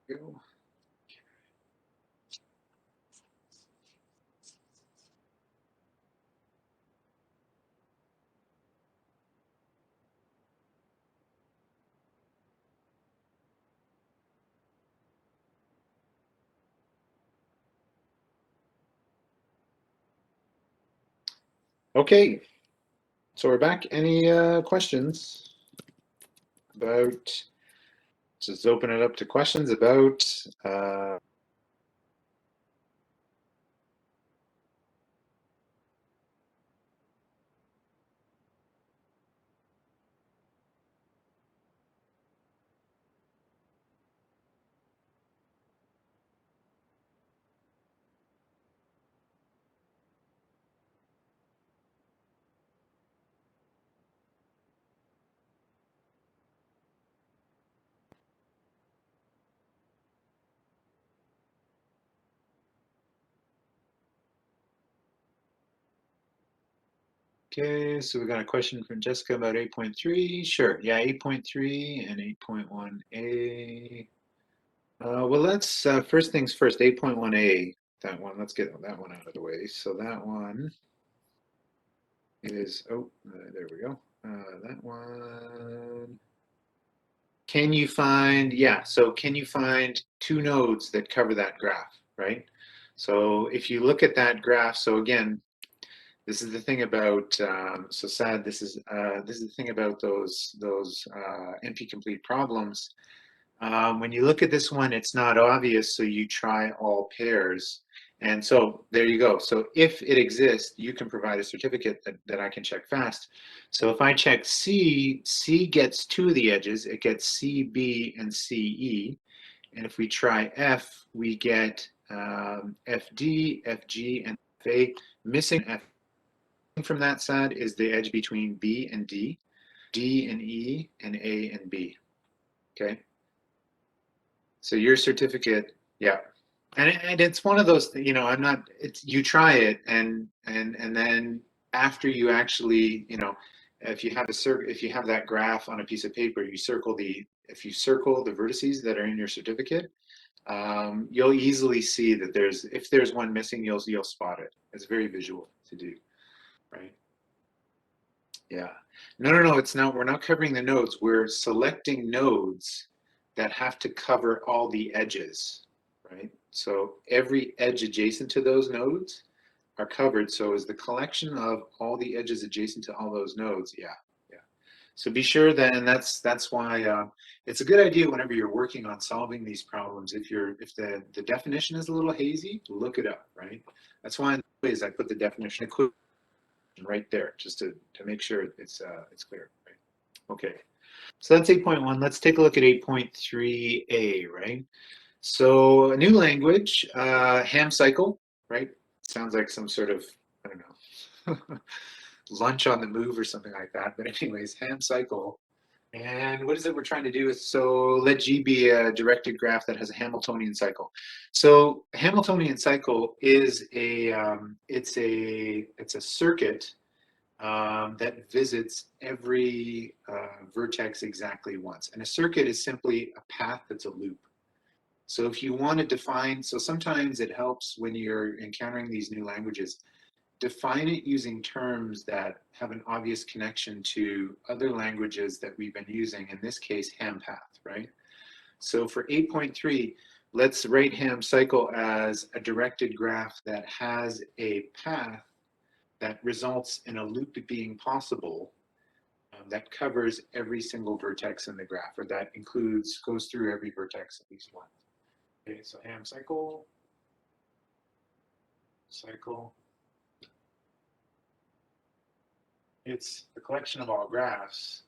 we go. Okay, so we're back. Any questions about, just open it up to questions about okay, so we got a question from Jessica about 8.3. Sure, yeah, 8.3 and 8.1a. Well, let's first things first. 8.1a, that one. Let's get that one out of the way. So that one is there we go. That one. Can you find, yeah, so can you find two nodes that cover that graph, right? So if you look at that graph, so again, this is the thing about so sad. This is the thing about those NP complete problems. When you look at this one, it's not obvious, so you try all pairs. And so there you go. So if it exists, you can provide a certificate that I can check fast. So if I check C, C gets two of the edges. It gets C, B, and CE. And if we try F, we get FD, FG, and FA. Missing F from that side is the edge between B and D and E, and A and B. Okay. So your certificate, yeah. And it's one of those, I'm not, it's, you try it and then after you actually, if you have if you have that graph on a piece of paper, if you circle the vertices that are in your certificate, you'll easily see that if there's one missing, you'll spot it. It's very visual to do, right? Yeah. No, it's not. We're not covering the nodes. We're selecting nodes that have to cover all the edges, right? So every edge adjacent to those nodes are covered. So is the collection of all the edges adjacent to all those nodes. Yeah, yeah. So be sure that, and that's why it's a good idea whenever you're working on solving these problems. If the definition is a little hazy, look it up, right? That's why in ways I put the definition right there, just to make sure it's clear. Right? Okay, so that's 8.1. Let's take a look at 8.3a, right? So a new language, ham cycle, right? Sounds like some sort of, I don't know, lunch on the move or something like that. But anyways, ham cycle. And what is it we're trying to do? So let G be a directed graph that has a Hamiltonian cycle. So Hamiltonian cycle is it's a circuit that visits every vertex exactly once. And a circuit is simply a path that's a loop. So if you want to define, so sometimes it helps when you're encountering these new languages, define it using terms that have an obvious connection to other languages that we've been using, in this case, ham path, right? So for 8.3, let's write ham cycle as a directed graph that has a path that results in a loop being possible that covers every single vertex in the graph, or that goes through every vertex at least once. Okay, so ham cycle. It's the collection of all graphs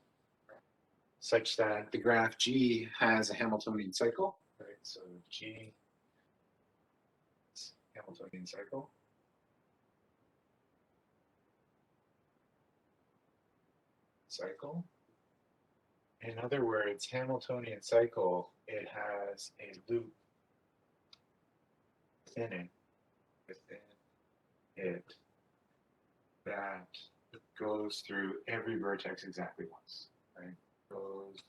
such that the graph G has a Hamiltonian cycle, right? So G is Hamiltonian cycle. In other words, Hamiltonian cycle, it has a loop within it that goes through every vertex exactly once, right? Goes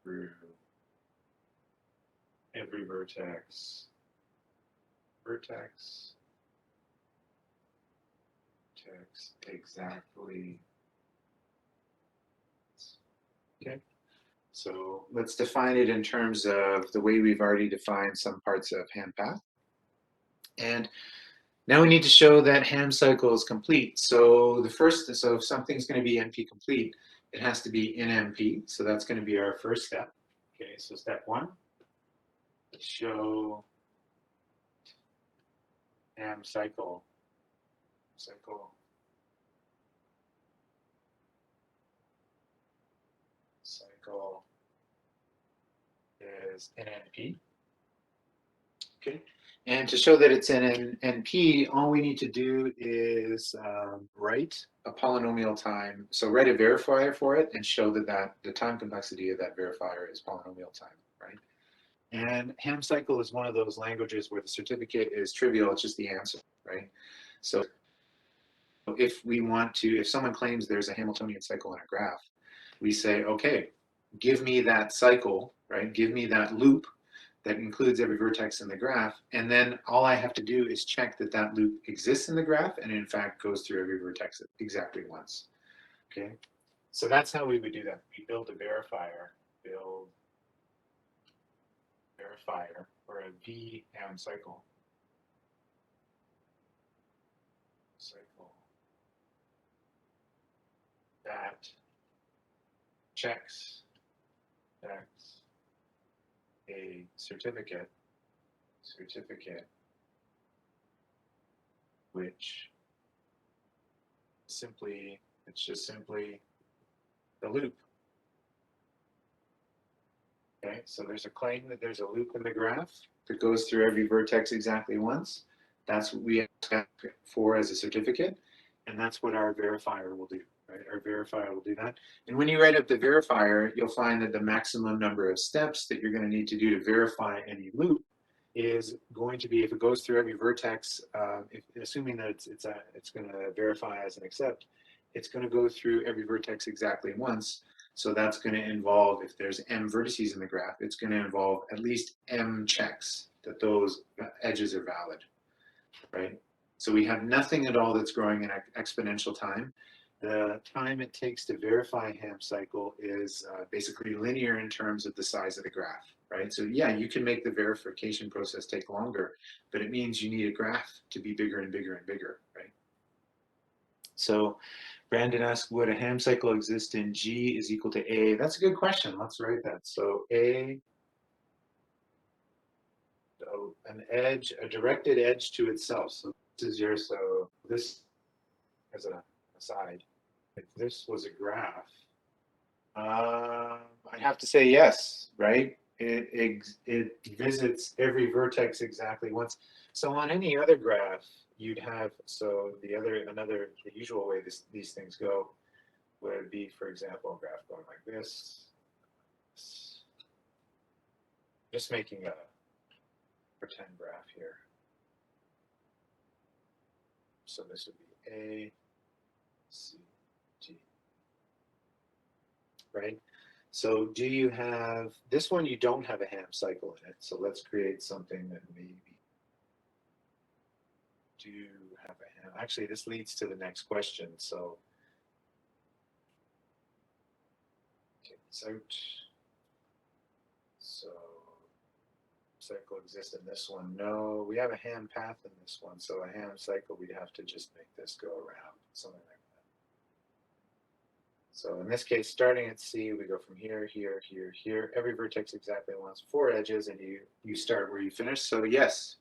through every vertex exactly. Okay. So let's define it in terms of the way we've already defined some parts of ham path. And now we need to show that ham cycle is complete. So so if something's going to be NP complete, it has to be in MP. So that's going to be our first step. Okay, so step one, show ham cycle is in NP. Okay. And to show that it's in NP, all we need to do is write a polynomial time. So write a verifier for it and show that the time complexity of that verifier is polynomial time, right? And ham cycle is one of those languages where the certificate is trivial, it's just the answer, right? So if someone claims there's a Hamiltonian cycle in a graph, we say, okay, give me that cycle, right? Give me that loop that includes every vertex in the graph, and then all I have to do is check that that loop exists in the graph and in fact goes through every vertex exactly once. Okay, so that's how we would do that. We build a verifier, or a V ham cycle. That checks a certificate which it's just simply the loop. Okay, so there's a claim that there's a loop in the graph that goes through every vertex exactly once. That's what we ask for as a certificate, and that's what our verifier will do. Right? Our verifier will do that. And when you write up the verifier, you'll find that the maximum number of steps that you're going to need to do to verify any loop is going to be, if it goes through every vertex, assuming that it's going to verify as an accept, it's going to go through every vertex exactly once. So that's going to involve, if there's m vertices in the graph, it's going to involve at least m checks that those edges are valid, right? So we have nothing at all that's growing in exponential time. The time it takes to verify a ham cycle is basically linear in terms of the size of the graph, right? So yeah, you can make the verification process take longer, but it means you need a graph to be bigger and bigger and bigger, right? So Brandon asked, would a ham cycle exist in G is equal to A? That's a good question. Let's write that. So A, a directed edge to itself. So this as an aside, if this was a graph, I'd have to say yes, right? It visits every vertex exactly once. So on any other graph, you'd have, the usual way these things go would be, for example, a graph going like this. Just making a pretend graph here. So this would be A, C, D, right? So do you have, this one you don't have a ham cycle in it, so let's create something that maybe do have a ham. Actually, this leads to the next question, so take this out. So cycle exists in this one. No, we have a ham path in this one, so a ham cycle, we'd have to just make this go around, something like that. So in this case, starting at C, we go from here, here, here, here. Every vertex exactly once, 4 edges, and you start where you finish. So yes.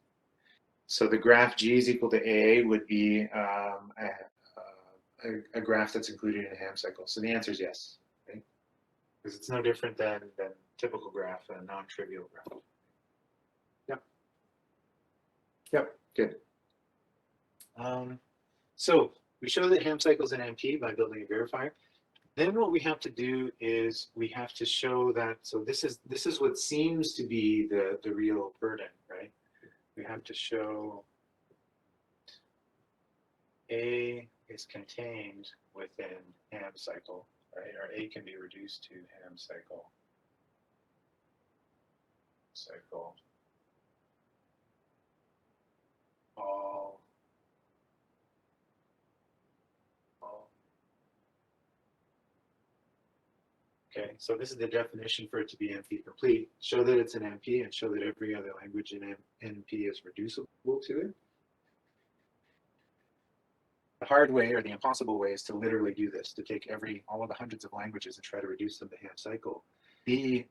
So the graph G is equal to A would be a graph that's included in a ham cycle. So the answer is yes, right? Because it's no different than typical graph, a non-trivial graph. Yep. Yep, good. So we show that ham cycles in NP by building a verifier. Then what we have to do is we have to show that, so this is what seems to be the real burden, right? We have to show A is contained within ham cycle, right? Or A can be reduced to ham cycle Okay, so this is the definition for it to be NP complete. Show that it's an NP and show that every other language in NP is reducible to it. The hard way or the impossible way is to literally do this, to take all of the hundreds of languages and try to reduce them to Ham cycle. The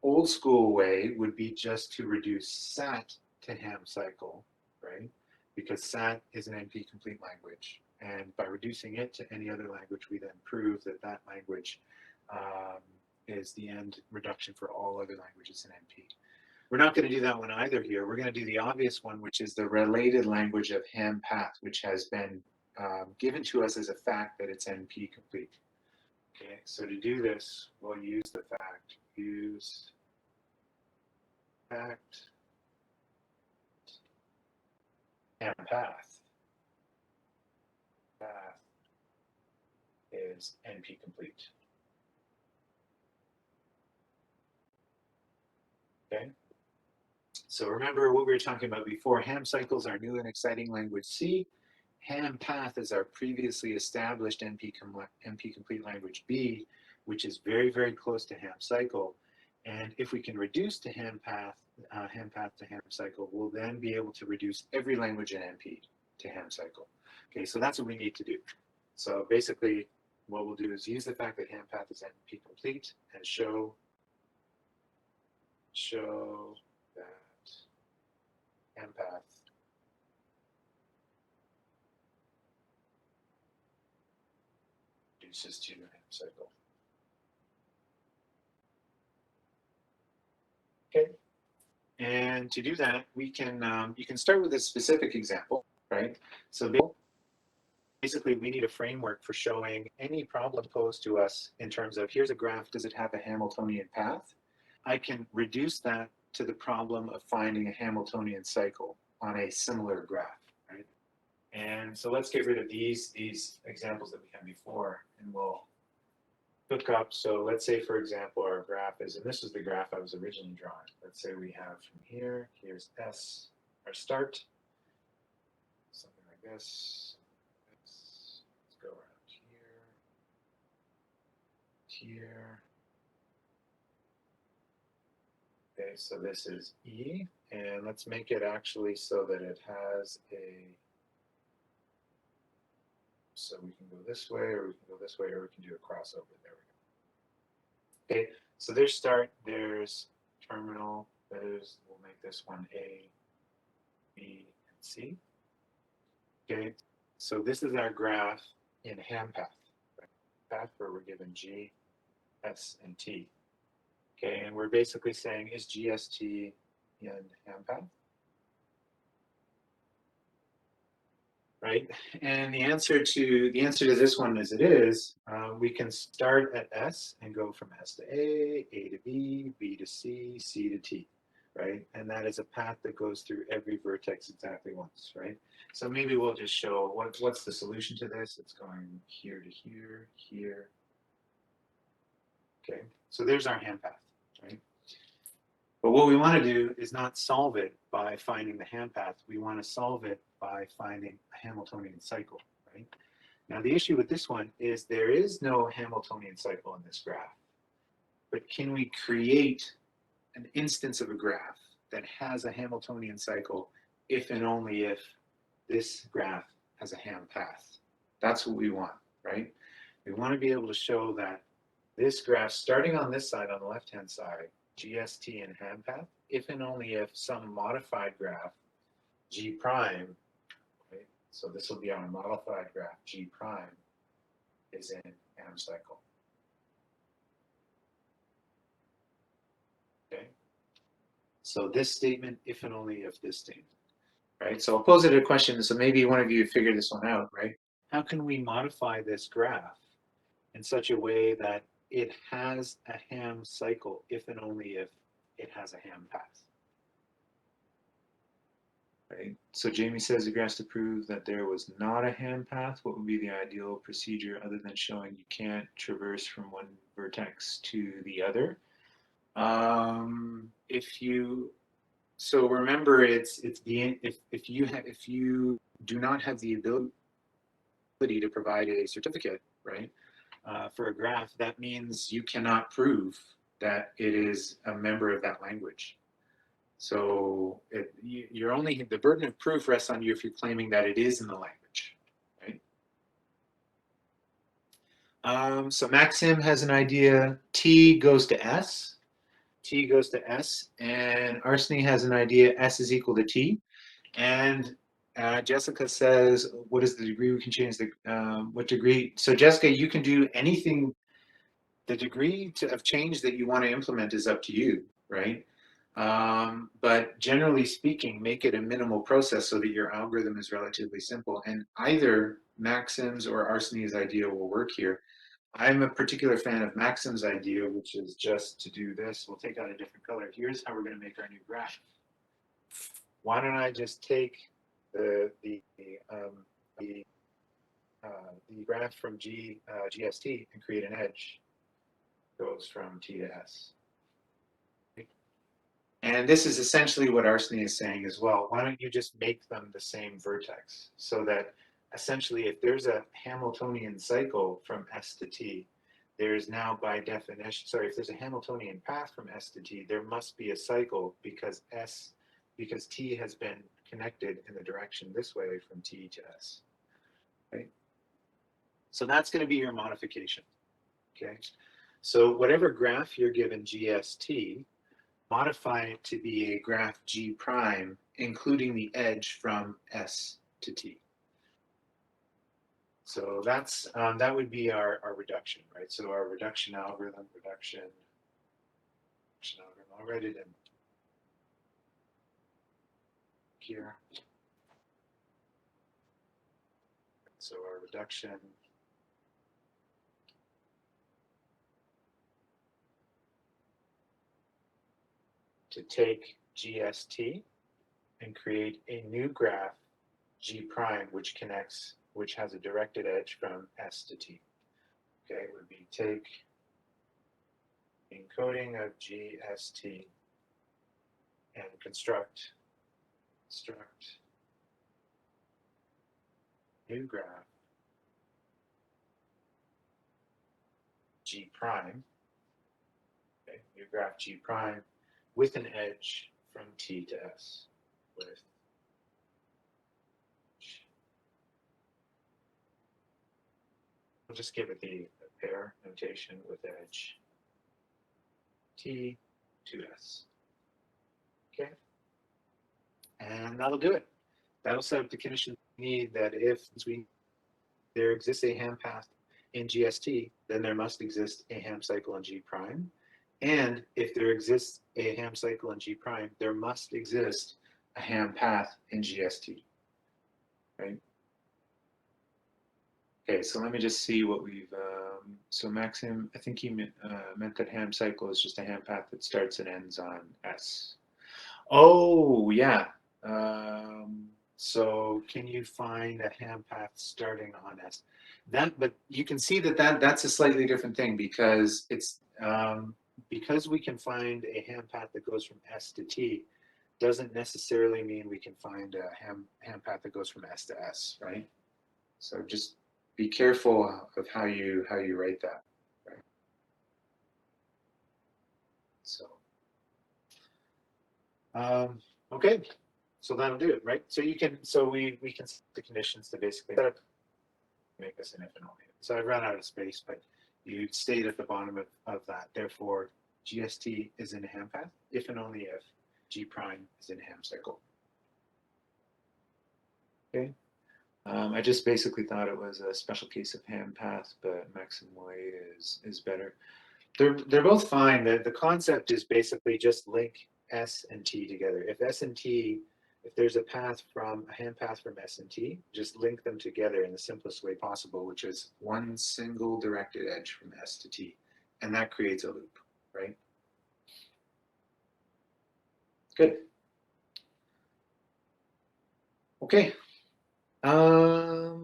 old school way would be just to reduce SAT to Ham cycle, right? Because SAT is an NP complete language. And by reducing it to any other language, we then prove that that language is the end reduction for all other languages in NP. We're not going to do that one either here. We're going to do the obvious one, which is the related language of Ham path, which has been given to us as a fact that it's NP complete. Okay, so to do this, we'll use the fact, use fact Ham path. Path is NP complete. Okay. So remember what we were talking about before. Ham cycles are new and exciting language C. Ham path is our previously established NP complete language B, which is very, very close to ham cycle. And if we can reduce to ham path to ham cycle, we'll then be able to reduce every language in NP to ham cycle. Okay, so that's what we need to do. So basically, what we'll do is use the fact that ham path is NP complete and show that ham path reduces to ham cycle. Okay, and to do that, we can you can start with a specific example, right? So basically, we need a framework for showing any problem posed to us in terms of here's a graph, does it have a Hamiltonian path? I can reduce that to the problem of finding a Hamiltonian cycle on a similar graph, right? And so let's get rid of these examples that we had before, and we'll hook up. So let's say, for example, our graph is, and this is the graph I was originally drawing. Let's say we have from here, here's S, our start, something like this. Let's go around here. Okay, so this is E, and let's make it actually so that it has so we can go this way, or we can go this way, or we can do a crossover. There we go. Okay, so there's start, there's terminal, we'll make this one A, B, and C. Okay, so this is our graph in ham path, right? Path where we're given G, S, and T. Okay, and we're basically saying, is GST in ham path? Right, and the answer to this one is it is. We can start at S and go from S to A to B, B to C, C to T, right? And that is a path that goes through every vertex exactly once, right? So maybe we'll just show what's the solution to this. It's going here to here, here. Okay, so there's our ham path, right? But what we want to do is not solve it by finding the ham path. We want to solve it by finding a Hamiltonian cycle, right? Now the issue with this one is there is no Hamiltonian cycle in this graph. But can we create an instance of a graph that has a Hamiltonian cycle if and only if this graph has a ham path? That's what we want, right? We want to be able to show that this graph, starting on this side, on the left-hand side, GST and ham path, if and only if some modified graph, G prime, right? So this will be our modified graph, G prime, is in ham cycle. Okay. So this statement, if and only if this statement, right? So I'll pose it a question. So maybe one of you figure this one out, right? How can we modify this graph in such a way that it has a ham cycle if and only if it has a ham path? Right. So Jamie says the graphs to prove that there was not a ham path. What would be the ideal procedure other than showing you can't traverse from one vertex to the other? So remember, if you do not have the ability to provide a certificate, right? for a graph, that means you cannot prove that it is a member of that language. So you're only, the burden of proof rests on you if you're claiming that it is in the language, right? So Maxim has an idea, T goes to S, T goes to S, and Arseny has an idea, S is equal to T. And Jessica says, what is the degree we can change the, what degree? So Jessica, you can do anything, the degree of change that you want to implement is up to you, right? But generally speaking, make it a minimal process so that your algorithm is relatively simple. And either Maxim's or Arseny's idea will work here. I'm a particular fan of Maxim's idea, which is just to do this. We'll take out a different color. Here's how we're going to make our new graph. Why don't I just take the graph from GST and create an edge goes from T to S. And this is essentially what Arseny is saying as well. Why don't you just make them the same vertex so that essentially if there's a Hamiltonian cycle from S to T, there's now by definition, sorry, if there's a Hamiltonian path from S to T, there must be a cycle because T has been connected in the direction this way from T to S, right? So that's going to be your modification, okay? So whatever graph you're given GST, modify it to be a graph G prime, including the edge from S to T. So that's that would be our reduction, right? So our reduction algorithm, I'll write it in here. So our reduction to take GST and create a new graph G prime, which has a directed edge from S to T. Okay, it would be take encoding of GST and construct new graph G prime, okay, new graph G prime with an edge from T to S. We'll just give it the pair notation with edge T to S. Okay, and that'll do it. That'll set up the condition we need that if there exists a Ham path in GST, then there must exist a Ham cycle in G prime. And if there exists a Ham cycle in G prime, there must exist a Ham path in GST, right? Okay, so let me just see what we've, so Maxim, I think he meant that Ham cycle is just a Ham path that starts and ends on S. Oh, yeah. So can you find a Ham path starting on S? But you can see that's a slightly different thing because it's because we can find a Ham path that goes from S to T doesn't necessarily mean we can find a Ham path that goes from S to S, right? So just be careful of how you write that, right? So okay. So that'll do it, right? So we can set the conditions to basically make this an if and only if. So I've run out of space, but you stayed at the bottom of that. Therefore, GST is in a Ham path if and only if G prime is in a Ham cycle. Okay. I just basically thought it was a special case of Ham path, but Maxim way is better. They're both fine. The concept is basically just link S and T together. If S and T, if there's a Ham path from S and T, just link them together in the simplest way possible, which is one single directed edge from S to T. And that creates a loop, right? Good. Okay.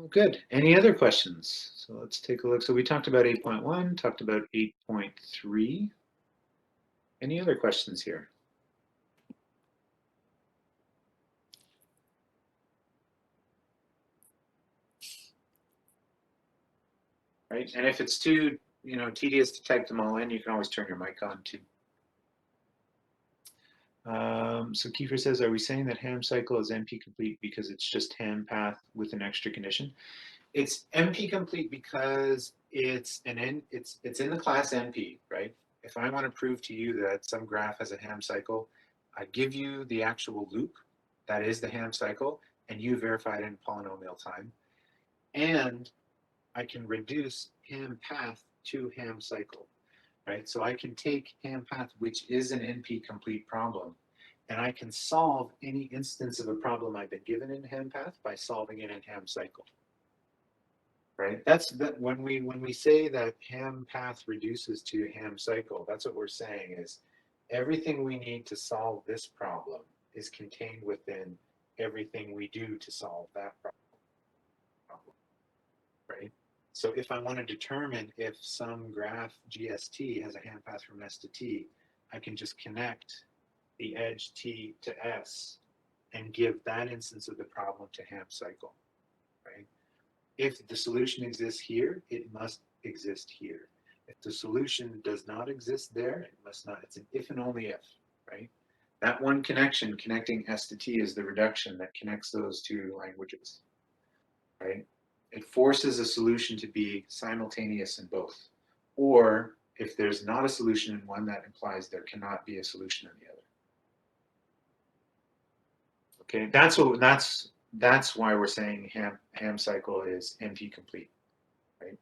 Good. Any other questions? So let's take a look. So we talked about 8.1, talked about 8.3. Any other questions here? right? And if it's too, tedious to type them all in, you can always turn your mic on too. So Kiefer says, are we saying that ham cycle is NP complete because it's just ham path with an extra condition? It's NP complete because it's in the class NP, right? If I want to prove to you that some graph has a ham cycle, I give you the actual loop, that is the ham cycle, and you verify it in polynomial time. And I can reduce ham path to ham cycle, right? So I can take ham path, which is an NP complete problem, and I can solve any instance of a problem I've been given in ham path by solving it in ham cycle. Right? That's that when we say that ham path reduces to ham cycle, that's what we're saying is everything we need to solve this problem is contained within everything we do to solve that problem. Right? So if I want to determine if some graph GST has a ham path from S to T, I can just connect the edge T to S and give that instance of the problem to ham cycle. Right? If the solution exists here, it must exist here. If the solution does not exist there, it must not. It's an if and only if, right? That one connection connecting S to T is the reduction that connects those two languages, right? It forces a solution to be simultaneous in both. Or if there's not a solution in one, that implies there cannot be a solution in the other. Okay, that's why we're saying ham cycle is NP complete, right?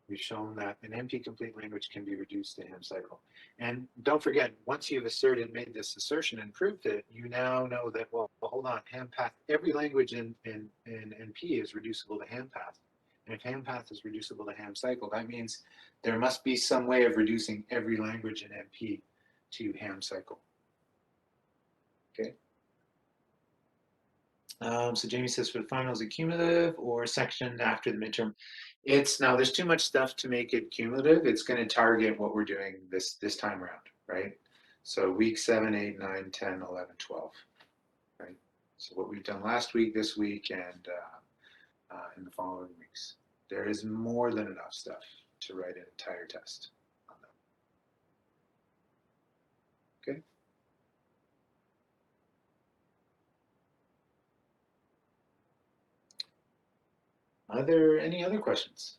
We've shown that an NP complete language can be reduced to ham cycle. And don't forget, once you've made this assertion and proved it, you now know that, well, hold on, ham path, every language in NP is reducible to ham path. And if ham path is reducible to ham cycle, that means there must be some way of reducing every language in NP to ham cycle. Okay. So Jamie says, for the final, is it cumulative or sectioned after the midterm? Now there's too much stuff to make it cumulative. It's going to target what we're doing this time around, right? So week 7, 8, 9, 10, 11, 12, right? So what we've done last week, this week, and in the following weeks. There is more than enough stuff to write an entire test on that. Okay. Are there any other questions?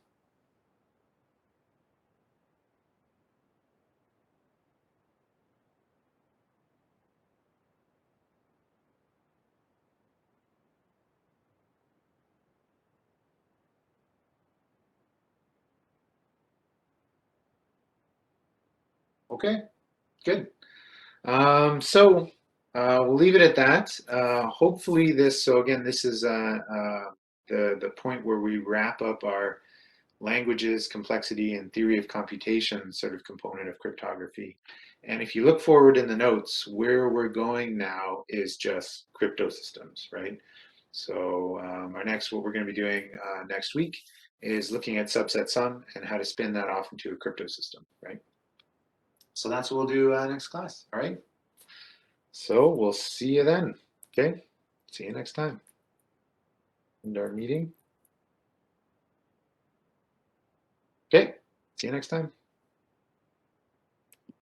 Okay, good. So we'll leave it at that. Hopefully so again, this is the point where we wrap up our languages, complexity, and theory of computation sort of component of cryptography. And if you look forward in the notes, where we're going now is just crypto systems, right? So what we're going to be doing next week is looking at subset sum and how to spin that off into a crypto system, right? So that's what we'll do next class, all right? So we'll see you then, okay? See you next time. End our meeting. Okay, see you next time.